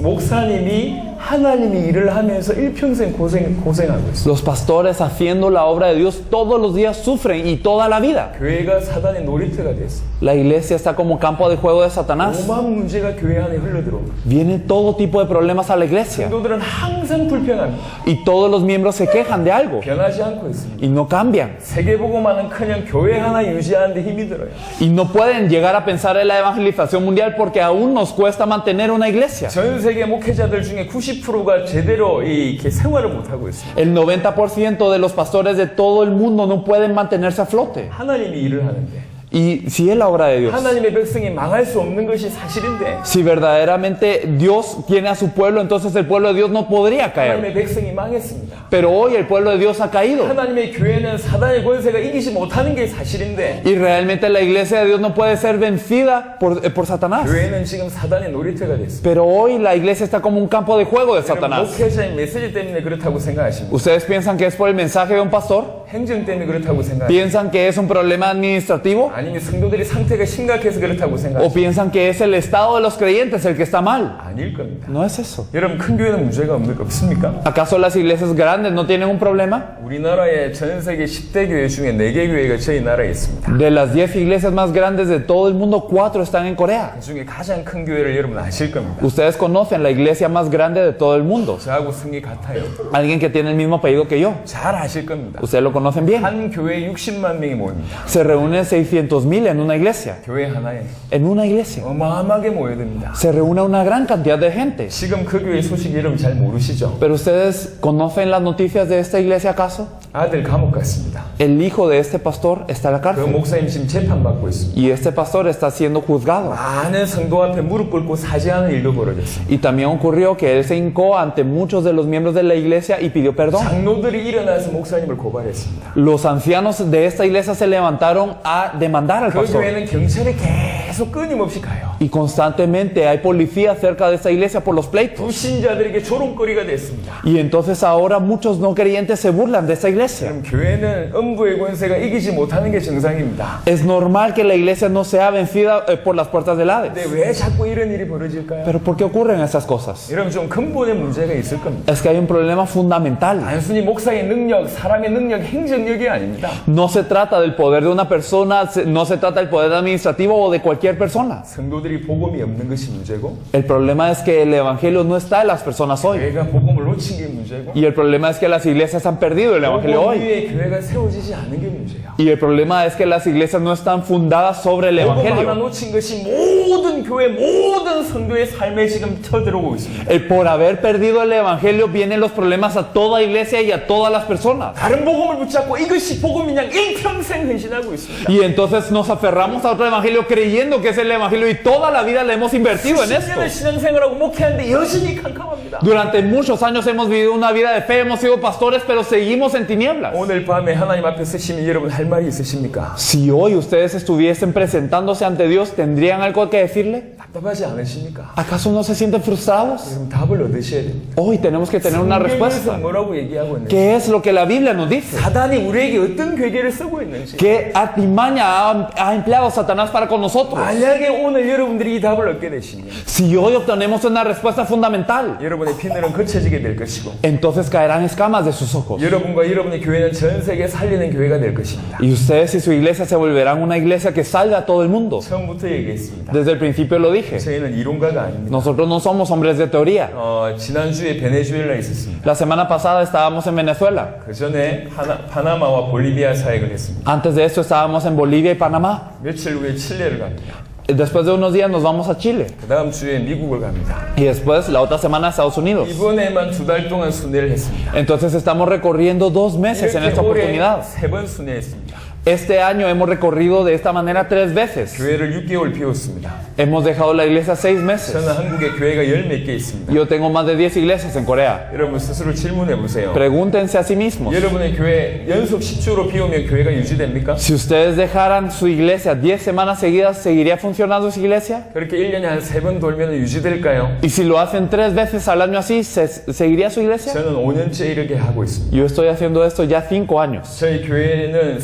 Speaker 1: 목사님이 하나님이 일을 하면서 일평생 고생하고 있어요.
Speaker 2: Los pastores haciendo la obra de Dios todos los días sufren y toda la vida.
Speaker 1: 교회가 사단의 놀이터가 됐어요.
Speaker 2: La iglesia está como campo de juego de Satanás.
Speaker 1: 오만 문제가 교회 안에 흘러들어옵니다.
Speaker 2: Vienen todo tipo de problemas a la iglesia.
Speaker 1: 성도들은 항상 불평합니다.
Speaker 2: Y todos los miembros se quejan de algo.
Speaker 1: 변하지 않고 있습니다.
Speaker 2: Y no cambian.
Speaker 1: 세계보고만은 그냥 교회 하나 유지하는데 힘이 들어요.
Speaker 2: Y no pueden llegar a pensar en la evangelización mundial porque aún nos cuesta mantener una iglesia.
Speaker 1: 전 세계 목회자들 중에 90%가 제대로 이렇게 생활을 못 하고 있습니다.
Speaker 2: El 90% de los pastores de todo el mundo no pueden mantenerse a flote.
Speaker 1: 하나님이 일을 하는데
Speaker 2: Y si es la obra de Dios,
Speaker 1: 하나님의 백성이 망할 수 없는 것이 사실인데
Speaker 2: si verdaderamente Dios tiene a su pueblo, entonces el pueblo de Dios no podría caer.
Speaker 1: 하나님의 백성이 망했습니다.
Speaker 2: Pero hoy el pueblo de Dios ha caído.
Speaker 1: 하나님의 교회는 사단의 권세가 이기지 못하는 게 사실인데
Speaker 2: Y realmente la iglesia de Dios no puede ser vencida por Satanás.
Speaker 1: 교회는 지금 사단의 놀이터가 됐습니다.
Speaker 2: Pero hoy la iglesia está como un campo de juego de
Speaker 1: 여러분,
Speaker 2: Satanás.
Speaker 1: 목회자의 메시지 때문에 그렇다고 생각하십니까?
Speaker 2: ¿Ustedes piensan que es por el mensaje de un pastor?
Speaker 1: 행정 때문에 그렇다고 생각하십니까?
Speaker 2: ¿Piensan que es un problema administrativo?
Speaker 1: 아니면 성도들이 상태가 심각해서 그렇다고
Speaker 2: ¿O
Speaker 1: 생각하십니까?
Speaker 2: piensan que es el estado de los creyentes el que está mal?
Speaker 1: 아닐 겁니다.
Speaker 2: No es eso.
Speaker 1: 여러분 큰 교회는 문제가 없습니까?
Speaker 2: ¿Acaso las iglesias grandes no tienen un problema?
Speaker 1: 우리나라의 전 세계 10대 교회 중에 4개 교회가 저희 나라에 있습니다.
Speaker 2: De las 10 iglesias más grandes de todo el mundo, 4 están en Corea.
Speaker 1: 그 중에 가장 큰 교회를 여러분 아실 겁니다.
Speaker 2: Ustedes conocen la iglesia más grande de todo el mundo.
Speaker 1: 저하고 성이 같아요.
Speaker 2: Alguien que tiene el mismo apellido que yo.
Speaker 1: 잘 아실 겁니다.
Speaker 2: Ustedes lo conocen bien.
Speaker 1: 한 교회에 60만 명이 모입니다.
Speaker 2: Se reúnen 600,000 en una iglesia.
Speaker 1: 교회 하나에
Speaker 2: En una iglesia.
Speaker 1: 어마어마하게 모여듭니다.
Speaker 2: Se reúne una gran cantidad de gente.
Speaker 1: 지금 그 교회 소식 여러분 잘 모르시죠?
Speaker 2: Pero ustedes conocen las noticias de esta iglesia acaso?
Speaker 1: 아들 감옥 갔습니다.
Speaker 2: El hijo de este pastor está en la
Speaker 1: 그
Speaker 2: cárcel.
Speaker 1: 목사님 지금 재판받고 있습니다.
Speaker 2: Y este pastor está siendo juzgado.
Speaker 1: 많은 성도 앞에 무릎 꿇고 사죄하는 일도 벌어졌습니다.
Speaker 2: Y también ocurrió que él se hincó ante muchos de los miembros de la iglesia y pidió perdón.
Speaker 1: 장로들이 일어나서 목사님을 고발했습니다.
Speaker 2: Los ancianos de esta iglesia se levantaron a demandar al
Speaker 1: 그
Speaker 2: pastor.
Speaker 1: 교회는 경찰이 계속 끊임없이 가요.
Speaker 2: Y constantemente hay policía cerca de esta iglesia por los pleitos.
Speaker 1: 불신자들에게 조롱거리가 됐습니다.
Speaker 2: Y entonces ahora muchos no creyentes se burlan de esta iglesia.
Speaker 1: 그럼 교회는 음부의 권세가 이기지 못하는 게 정상입니다.
Speaker 2: Es normal que la iglesia no sea vencida por las puertas del Hades.
Speaker 1: 근데 왜 자꾸 이런 일이 벌어질까요?
Speaker 2: Pero ¿por qué ocurren estas cosas?
Speaker 1: 여러분 좀 근본의 문제가 있을 겁니다.
Speaker 2: Es que hay un problema fundamental.
Speaker 1: 단순히 목사의 능력, 사람의 능력, 행정력이 아닙니다.
Speaker 2: No se trata del poder de una persona, no se trata del poder administrativo o de cualquier persona.
Speaker 1: 성도들이 복음이 없는 것이 문제고
Speaker 2: El problema es que el evangelio no está en las personas hoy.
Speaker 1: 교회가 복음을 놓친 게 문제고
Speaker 2: Y el problema es que las iglesias han perdido el evangelio
Speaker 1: 복음
Speaker 2: hoy.
Speaker 1: 위에 교회가 세워지지 않은 게 문제야.
Speaker 2: Y el problema es que las iglesias no están fundadas sobre el
Speaker 1: 복음 하나
Speaker 2: evangelio.
Speaker 1: 놓친 것이 모든 교회, 모든 모든 성도의 삶에 지금 쳐들어오고 있습니다.
Speaker 2: Por haber perdido el evangelio vienen los problemas a toda iglesia y a todas las personas.
Speaker 1: 다른 복음을 붙잡고 이것이 복음이냐 일평생 헌신하고 있습니다.
Speaker 2: Y entonces nos aferramos a otro evangelio creyendo que es el evangelio y toda la vida le hemos invertido en esto.
Speaker 1: 10년을 신앙생활하고 목회하는데 여전히 캄캄합니다.
Speaker 2: Durante muchos años hemos vivido una vida de fe, hemos sido pastores, pero seguimos en tinieblas.
Speaker 1: 오늘 밤에 하나님 앞에 서시면 여러분 할 말이 있으십니까?
Speaker 2: Si hoy ustedes estuviesen presentándose ante Dios, ¿tendrían algo que decirle?
Speaker 1: 답답하지 않으십니까?
Speaker 2: ¿Acaso no se sienten frustrados?
Speaker 1: 그럼 답을 얻으셔야 됩니다.
Speaker 2: Hoy tenemos que tener una
Speaker 1: 성경에서
Speaker 2: respuesta.
Speaker 1: 뭐라고 얘기하고 있는지,
Speaker 2: ¿Qué es lo que la Biblia nos dice?
Speaker 1: 사단이 우리에게 어떤 괴계를 쓰고 있는지,
Speaker 2: ¿Qué artimaña ha empleado Satanás para con nosotros?
Speaker 1: 만약에 오늘 여러분들이 이 답을 얻게 되시면
Speaker 2: Si hoy obtenemos una respuesta fundamental,
Speaker 1: 여러분의 피늘은 거쳐지게 될 것이고
Speaker 2: entonces caerán escamas de sus ojos.
Speaker 1: 여러분과 여러분의 교회는 전 세계 살리는 교회가 될 것입니다.
Speaker 2: Y ustedes y su iglesia se volverán una iglesia que salga a todo el mundo.
Speaker 1: 처음부터 얘기했습니다.
Speaker 2: Desde el principio lo dije.
Speaker 1: 저희는 이론가가 아닙니다.
Speaker 2: Nosotros no somos hombres de teoría.
Speaker 1: 지난주에 베네수엘라에 있었습니다.
Speaker 2: La semana pasada estábamos en Venezuela.
Speaker 1: 그 전에 파나마와 볼리비아 사역을 했습니다.
Speaker 2: Antes de esto estábamos en Bolivia y Panamá.
Speaker 1: 며칠 후에 칠레를 갑니다.
Speaker 2: Después de unos días nos vamos a Chile.
Speaker 1: 그 다음 주에 미국을 갑니다.
Speaker 2: Y después la otra semana a Estados Unidos.
Speaker 1: 이번에만 2달 동안 순회를 했습니다.
Speaker 2: Entonces estamos recorriendo 2 meses en
Speaker 1: 이렇게
Speaker 2: esta
Speaker 1: 올해
Speaker 2: oportunidad.
Speaker 1: 3번 순회했습니다.
Speaker 2: Este año hemos recorrido de esta manera 3 veces.
Speaker 1: 교회를 6개월 비웠습니다.
Speaker 2: Hemos dejado la iglesia 6 meses.
Speaker 1: 저는 한국에 교회가 10몇 개 있습니다.
Speaker 2: Yo tengo más de 10 iglesias en Corea.
Speaker 1: 여러분 스스로 질문해 보세요.
Speaker 2: Pregúntense a sí mismos.
Speaker 1: 여러분의 교회 연속 10주로 비우면 교회가 유지됩니까?
Speaker 2: Si ustedes dejaran su iglesia 10 semanas seguidas, ¿seguiría funcionando su iglesia?
Speaker 1: 그렇게 1년에 한 3번 돌면 유지될까요?
Speaker 2: Y si lo hacen 3 veces al año así, ¿seguiría su iglesia?
Speaker 1: 저는 5년째 이렇게 하고 있습니다.
Speaker 2: Yo estoy haciendo esto ya 5 años.
Speaker 1: 저희 교회는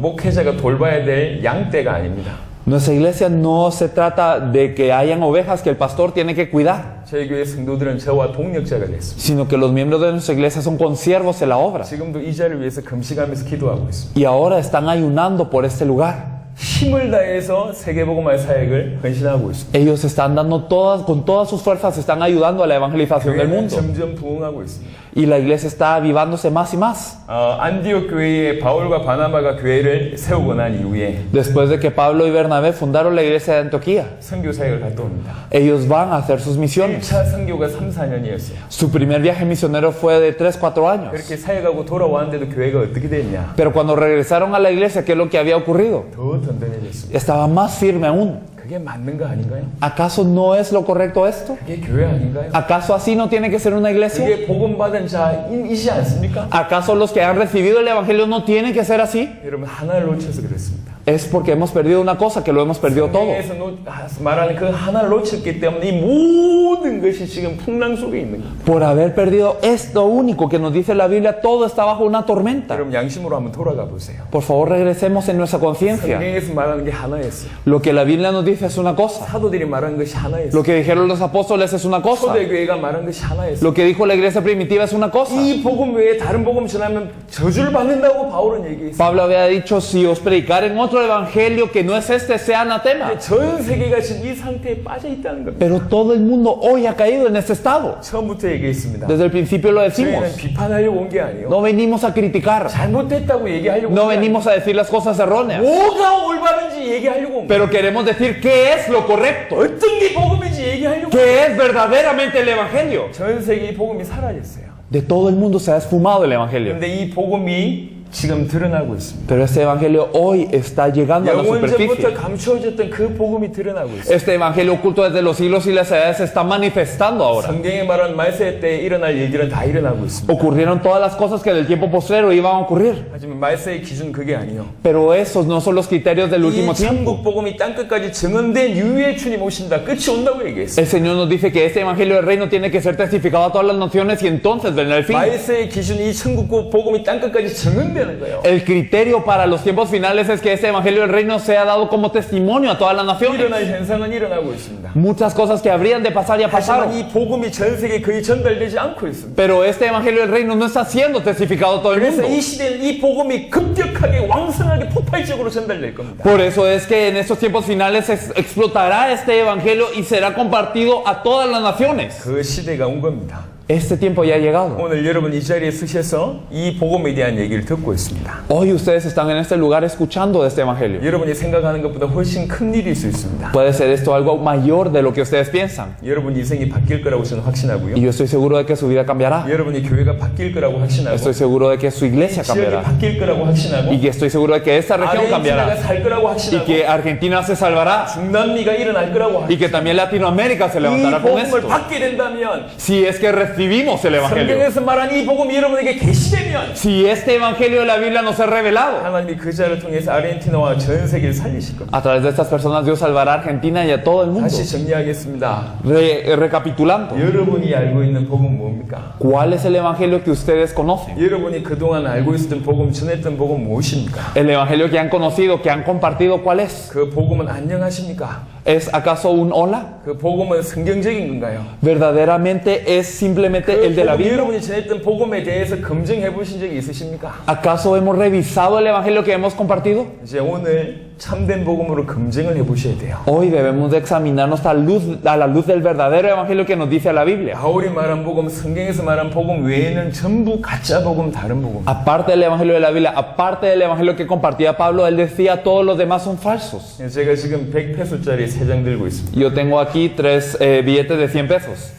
Speaker 1: 목회자가 돌봐야 될 양떼가 아닙니다.
Speaker 2: Nuestra iglesia no se trata de que hayan ovejas que el pastor tiene que cuidar,
Speaker 1: 저희 교회 성도들은 저와 동력자가 됐습니다.
Speaker 2: sino que los miembros de nuestra iglesia son consiervos en la obra.
Speaker 1: 지금도 이 자리를 위해서 금식하면서 기도하고 있습니다.
Speaker 2: Y ahora están ayunando por este lugar.
Speaker 1: 힘을 다해서 세계복음화 사역을 헌신하고 있습니다.
Speaker 2: Ellos están dando con todas sus fuerzas, están ayudando a la evangelización del
Speaker 1: 교회는
Speaker 2: mundo.
Speaker 1: 점점 부흥하고 있습니다.
Speaker 2: Y la iglesia está avivándose más y más.
Speaker 1: 안디옥 교회에 바울과 바나바가 교회를 세우고 난 이후에
Speaker 2: Después de que Pablo y Bernabé fundaron la iglesia de Antioquía,
Speaker 1: 선교 사역을 갔다 옵니다.
Speaker 2: ellos van a hacer sus misiones.
Speaker 1: 1차 선교가 3, 4년이었어요.
Speaker 2: Su primer viaje misionero fue de 3-4 años.
Speaker 1: 그렇게 사역하고 돌아왔는데도 교회가 어떻게 됐냐?
Speaker 2: Pero cuando regresaron a la iglesia, ¿qué es lo que había ocurrido?
Speaker 1: 더 든든해졌습니다.
Speaker 2: Estaba más firme aún.
Speaker 1: 그게 맞는 거 아닌가요?
Speaker 2: ¿Acaso no es lo correcto esto?
Speaker 1: 그게 교회 아닌가요?
Speaker 2: ¿Acaso así no tiene que ser una iglesia?
Speaker 1: 그게 복음 받은 자이지 않습니까?
Speaker 2: ¿Acaso los que han recibido el evangelio no tienen que ser así?
Speaker 1: 여러분 하나를 놓쳐서 그렇습니다.
Speaker 2: Es porque hemos perdido una cosa, que lo hemos perdido todo.
Speaker 1: 성경에서 말하는 그 하나를 놓쳤기 때문에 이 모든 것이 지금 풍랑 속에 있는 겁니다.
Speaker 2: Por haber perdido esto único que nos dice la Biblia, todo está bajo una tormenta.
Speaker 1: 여러분 양심으로 한번 돌아가 보세요.
Speaker 2: Por favor, regresemos en nuestra conciencia.
Speaker 1: 성경에서 말하는 게 하나였어요.
Speaker 2: Lo que la Biblia nos dice es una cosa.
Speaker 1: 사도들이 말한 것이 하나였어요.
Speaker 2: Lo que dijeron los apóstoles es una cosa.
Speaker 1: 초대교회가 말한 것이 하나였어요.
Speaker 2: Lo que dijo la iglesia primitiva es una cosa.
Speaker 1: 이 복음 외에 다른 복음 전하면 저주를 받는다고 바울은 얘기했어요.
Speaker 2: Pablo había dicho, si os predicaren otro evangelio que no es este, sea anatema.
Speaker 1: 전 세계가 지금 이 상태에 빠져 있다는 겁니다.
Speaker 2: Pero todo el mundo hoy ha caído en este estado.
Speaker 1: 처음부터 얘기했습니다.
Speaker 2: Desde el principio lo
Speaker 1: 저희는
Speaker 2: decimos.
Speaker 1: 비판하려고 온 게 아니에요.
Speaker 2: No venimos a criticar.
Speaker 1: 잘못됐다고 얘기하려고
Speaker 2: No
Speaker 1: 온 게 아니에요.
Speaker 2: venimos a decir las cosas erróneas.
Speaker 1: 뭐가 올바른지 얘기하려고 온 거예요.
Speaker 2: Pero queremos decir qué es lo correcto.
Speaker 1: 어떤 게 복음인지 얘기하려고 온 거예요.
Speaker 2: ¿Qué es verdaderamente el evangelio?
Speaker 1: 전 세계 이 복음이 사라졌어요.
Speaker 2: De todo el mundo se ha esfumado el evangelio.
Speaker 1: 그런데 이 복음이 지금 드러나고 있습니다.
Speaker 2: Pero este evangelio hoy está llegando a la
Speaker 1: 영원 전부터
Speaker 2: superficie.
Speaker 1: 감추어졌던 그 복음이 드러나고 있어요.
Speaker 2: Este evangelio oculto desde los siglos y las edades se está manifestando ahora.
Speaker 1: 성경에 말한 말세 때 일어날 일들은 다 일어나고 있습니다.
Speaker 2: Ocurrieron todas las cosas que del tiempo postrero iban a ocurrir.
Speaker 1: 하지만 말세의 기준 그게 아니에요.
Speaker 2: Pero esos no son los criterios del último
Speaker 1: 이
Speaker 2: tiempo.
Speaker 1: 천국 복음이 땅끝까지 증언된 이후에 주님 오신다. 끝이 온다고 얘기했어요.
Speaker 2: El Señor nos dice que este evangelio del reino tiene que ser testificado a todas las naciones y entonces vendrá el fin.
Speaker 1: 말세의 기준 이 천국 복음이 땅끝까지 증언되는 거예요.
Speaker 2: El criterio para los tiempos finales es que este evangelio del reino sea dado como testimonio a todas las naciones.
Speaker 1: 일어날 현상은 일어나고 있습니다.
Speaker 2: Muchas cosas que habrían de pasar ya
Speaker 1: 하지만
Speaker 2: pasaron.
Speaker 1: 이 복음이 전 세계에 거의 전달되지 않고 있습니다.
Speaker 2: Pero este evangelio del reino no está siendo testificado a todo el
Speaker 1: 그래서
Speaker 2: mundo.
Speaker 1: 이 시대는 이 복음이 급격하게 왕성하게 폭발적으로 전달될 겁니다.
Speaker 2: Por eso es que en estos tiempos finales explotará este evangelio y será compartido a todas las naciones.
Speaker 1: 그 시대가 온 겁니다.
Speaker 2: Este tiempo ya ha llegado.
Speaker 1: 오늘 여러분 이 자리에 서셔서 이 복음에 대한 얘기를 듣고 있습니다.
Speaker 2: Hoy ustedes están en este lugar escuchando de este evangelio.
Speaker 1: 여러분이 생각하는 것보다 훨씬 큰 일일 수 있습니다.
Speaker 2: Puede ser esto algo mayor de lo que ustedes piensan.
Speaker 1: 여러분 인생이 바뀔 거라고 저는 확신하고요.
Speaker 2: Y yo estoy seguro de que su vida cambiará.
Speaker 1: 여러분이 교회가 바뀔 거라고 확신하고
Speaker 2: Estoy seguro de que su iglesia
Speaker 1: 지역이
Speaker 2: cambiará.
Speaker 1: 바뀔 거라고 확신하고
Speaker 2: Y que estoy seguro de que esta región
Speaker 1: 아르헨티나가
Speaker 2: cambiará.
Speaker 1: 살 거라고
Speaker 2: Y
Speaker 1: 확신하고
Speaker 2: que Argentina se salvará.
Speaker 1: 중남미가 일어날 거라고
Speaker 2: Y que también Latinoamérica se
Speaker 1: 이
Speaker 2: levantará con
Speaker 1: 복음을
Speaker 2: esto.
Speaker 1: 받게 된다면
Speaker 2: Si es que recibimos el evangelio.
Speaker 1: 성경에서 말한 이 복음이 여러분에게 계시되면
Speaker 2: Si este evangelio de la Biblia nos es revelado.
Speaker 1: 하나님이 그 자를 통해서 아르헨티나와 전 세계를 살리실 겁니다.
Speaker 2: A través de estas personas Dios salvará a Argentina y a todo el mundo.
Speaker 1: 다시 정리하겠습니다.
Speaker 2: Recapitulando.
Speaker 1: 여러분이 알고 있는 복음 뭡니까?
Speaker 2: ¿Cuál es el evangelio que ustedes conocen?
Speaker 1: 여러분이 그동안 알고 있었던 복음, 전했던 복음 무엇입니까?
Speaker 2: El evangelio que han conocido, que han compartido, ¿cuál es?
Speaker 1: 그 복음은 안녕하십니까?
Speaker 2: ¿Es acaso un hola?
Speaker 1: 그 복음은 성경적인 건가요?
Speaker 2: ¿Verdaderamente es simplemente el de la
Speaker 1: 복음,
Speaker 2: Biblia?
Speaker 1: 여러분이 전했던 복음에 대해서 검증해 보신 적이 있으십니까?
Speaker 2: ¿Acaso hemos revisado el evangelio que hemos compartido?
Speaker 1: 이제 오늘 참된 복음으로 검증을 해 보셔야 돼요.
Speaker 2: Hoy debemos de examinarnos a la luz del verdadero evangelio que nos dice la Biblia.
Speaker 1: 바울이 말한 복음, 성경에서 말한 복음 외에는 전부 가짜 복음, 다른 복음.
Speaker 2: Aparte del evangelio de la Biblia, aparte del evangelio que compartía Pablo, él decía todos los demás son falsos.
Speaker 1: 제가 지금 100페소짜리 3장 들고 있습니다.
Speaker 2: Yo tengo aquí 3 billetes de 100 pesos.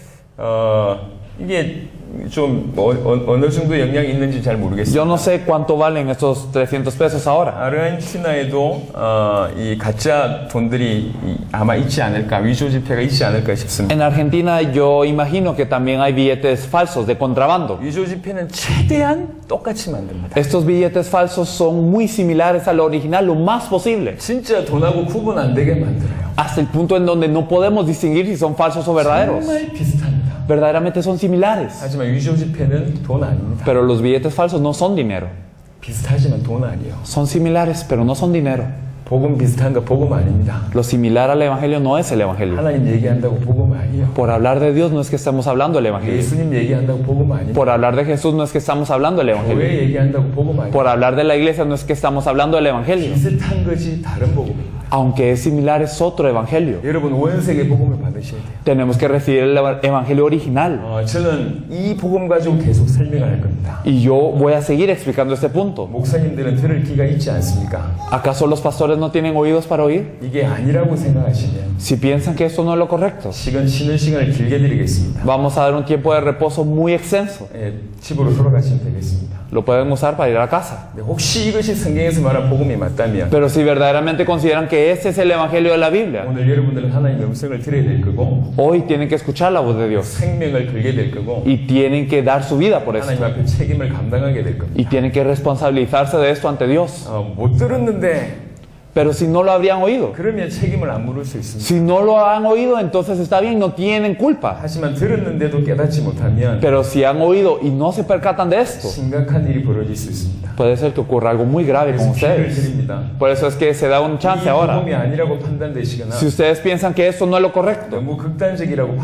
Speaker 1: 이게 좀 어느 정도 영향이 있는지 잘 모르겠어요.
Speaker 2: Yo no sé cuánto valen estos 300 pesos ahora.
Speaker 1: 아르헨티나에도 이 가짜 돈들이 아마 있지 않을까, 위조 지폐가 있지 않을까 싶습니다.
Speaker 2: En Argentina yo imagino que también hay billetes falsos de contrabando.
Speaker 1: 위조 지폐는 최대한 똑같이 만듭니다.
Speaker 2: Estos billetes falsos son muy similares al original lo más posible,
Speaker 1: 진짜 돈하고 구분 안 되게 만들어요.
Speaker 2: hasta el punto en donde no podemos distinguir si son falsos o verdaderos.
Speaker 1: 정말 비슷합니다.
Speaker 2: Verdaderamente son similares,
Speaker 1: 하지만 위조 지폐는 돈 아닙니다.
Speaker 2: pero los billetes falsos no son dinero.
Speaker 1: 비슷하지만 돈 아니에요.
Speaker 2: Son similares, pero no son dinero.
Speaker 1: 복음 비슷한 거 복음 아닙니다.
Speaker 2: Lo similar al evangelio no es el evangelio.
Speaker 1: 하나님 얘기한다고 복음 아니에요.
Speaker 2: Por hablar de Dios no es que estamos hablando del evangelio.
Speaker 1: 예수님 얘기한다고 복음 아니에요.
Speaker 2: Por hablar de Jesús no es que estamos hablando del evangelio.
Speaker 1: 교회 얘기한다고 복음 아니에요.
Speaker 2: Por hablar de la iglesia no es que estamos hablando del evangelio.
Speaker 1: 비슷한 거지 다른 복음입니다.
Speaker 2: Aunque es similar, es otro evangelio.
Speaker 1: 여러분 원색의 복음을 받으셔야 돼요.
Speaker 2: Tenemos que recibir el evangelio original.
Speaker 1: 저는 이 복음 가지고 계속 설명을 할 겁니다.
Speaker 2: Y yo voy a seguir explicando este punto.
Speaker 1: 목사님들은 들을 귀가 있지 않습니까?
Speaker 2: ¿Acaso los pastores no tienen oídos para oír?
Speaker 1: 이게 아니라고 생각하시면
Speaker 2: Si piensan que esto no es lo correcto,
Speaker 1: 쉬는 시간을 길게 드리겠습니다.
Speaker 2: vamos a dar un tiempo de reposo muy extenso.
Speaker 1: 집으로 돌아가시면 되겠습니다.
Speaker 2: Lo pueden usar para ir a la casa.
Speaker 1: 근데 혹시 이것이 성경에서 말한 복음이 맞다면
Speaker 2: Pero si verdaderamente consideran que este es el evangelio de la Biblia,
Speaker 1: 오늘 여러분들은 하나님의 음성을 들어야 될 거고
Speaker 2: hoy tienen que escuchar la voz de Dios.
Speaker 1: 생명을 걸게 될 거고
Speaker 2: Y tienen que dar su vida por
Speaker 1: 하나님
Speaker 2: esto.
Speaker 1: 앞에 책임을 감당하게 될 겁니다.
Speaker 2: Y tienen que responsabilizarse de esto ante Dios.
Speaker 1: 못 들었는데
Speaker 2: Pero si no lo habrían oído,
Speaker 1: 그러면 책임을 안 물을 수 있습니다.
Speaker 2: si no lo han oído, entonces está bien, no tienen culpa.
Speaker 1: 하지만 들었는데도 깨닫지 못하면
Speaker 2: Pero si han oído y no se percatan de esto,
Speaker 1: 심각한 일이 벌어질 수 있습니다.
Speaker 2: puede ser que ocurra algo muy grave con
Speaker 1: 그래서 기회를
Speaker 2: ustedes.
Speaker 1: 드립니다.
Speaker 2: Por eso es que se da un
Speaker 1: 이
Speaker 2: chance ahora.
Speaker 1: 복음이 아니라고 판단되시거나
Speaker 2: Si ustedes piensan que esto no es lo correcto,
Speaker 1: 너무 극단적이라고
Speaker 2: o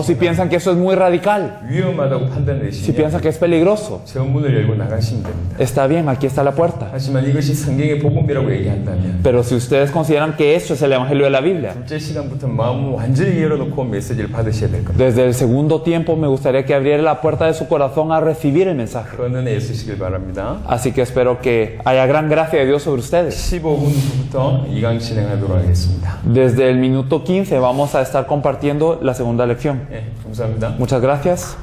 Speaker 2: si
Speaker 1: 판단되시거나
Speaker 2: piensan que eso es muy radical,
Speaker 1: 위험하다고
Speaker 2: si
Speaker 1: 판단되시면
Speaker 2: piensan que es peligroso,
Speaker 1: 저 문을 열고 나가시면 됩니다.
Speaker 2: está bien, aquí está la puerta.
Speaker 1: 하지만 이것이 성경의 복음이라고 얘기한다면
Speaker 2: Pero si ustedes consideran que esto es el evangelio de la Biblia,
Speaker 1: 둘째 시간부터 마음을 완전히 열어놓고 메시지를 받으셔야 될 겁니다.
Speaker 2: desde el segundo tiempo me gustaría que abriera la puerta de su corazón a recibir el mensaje.
Speaker 1: 그런 은혜 있으시길 바랍니다.
Speaker 2: Así que espero que haya gran gracia de Dios sobre ustedes.
Speaker 1: 15분 후부터 2강 진행하도록 하겠습니다.
Speaker 2: Desde el minuto 15 vamos a estar compartiendo la segunda lección.
Speaker 1: 감사합니다.
Speaker 2: Muchas gracias.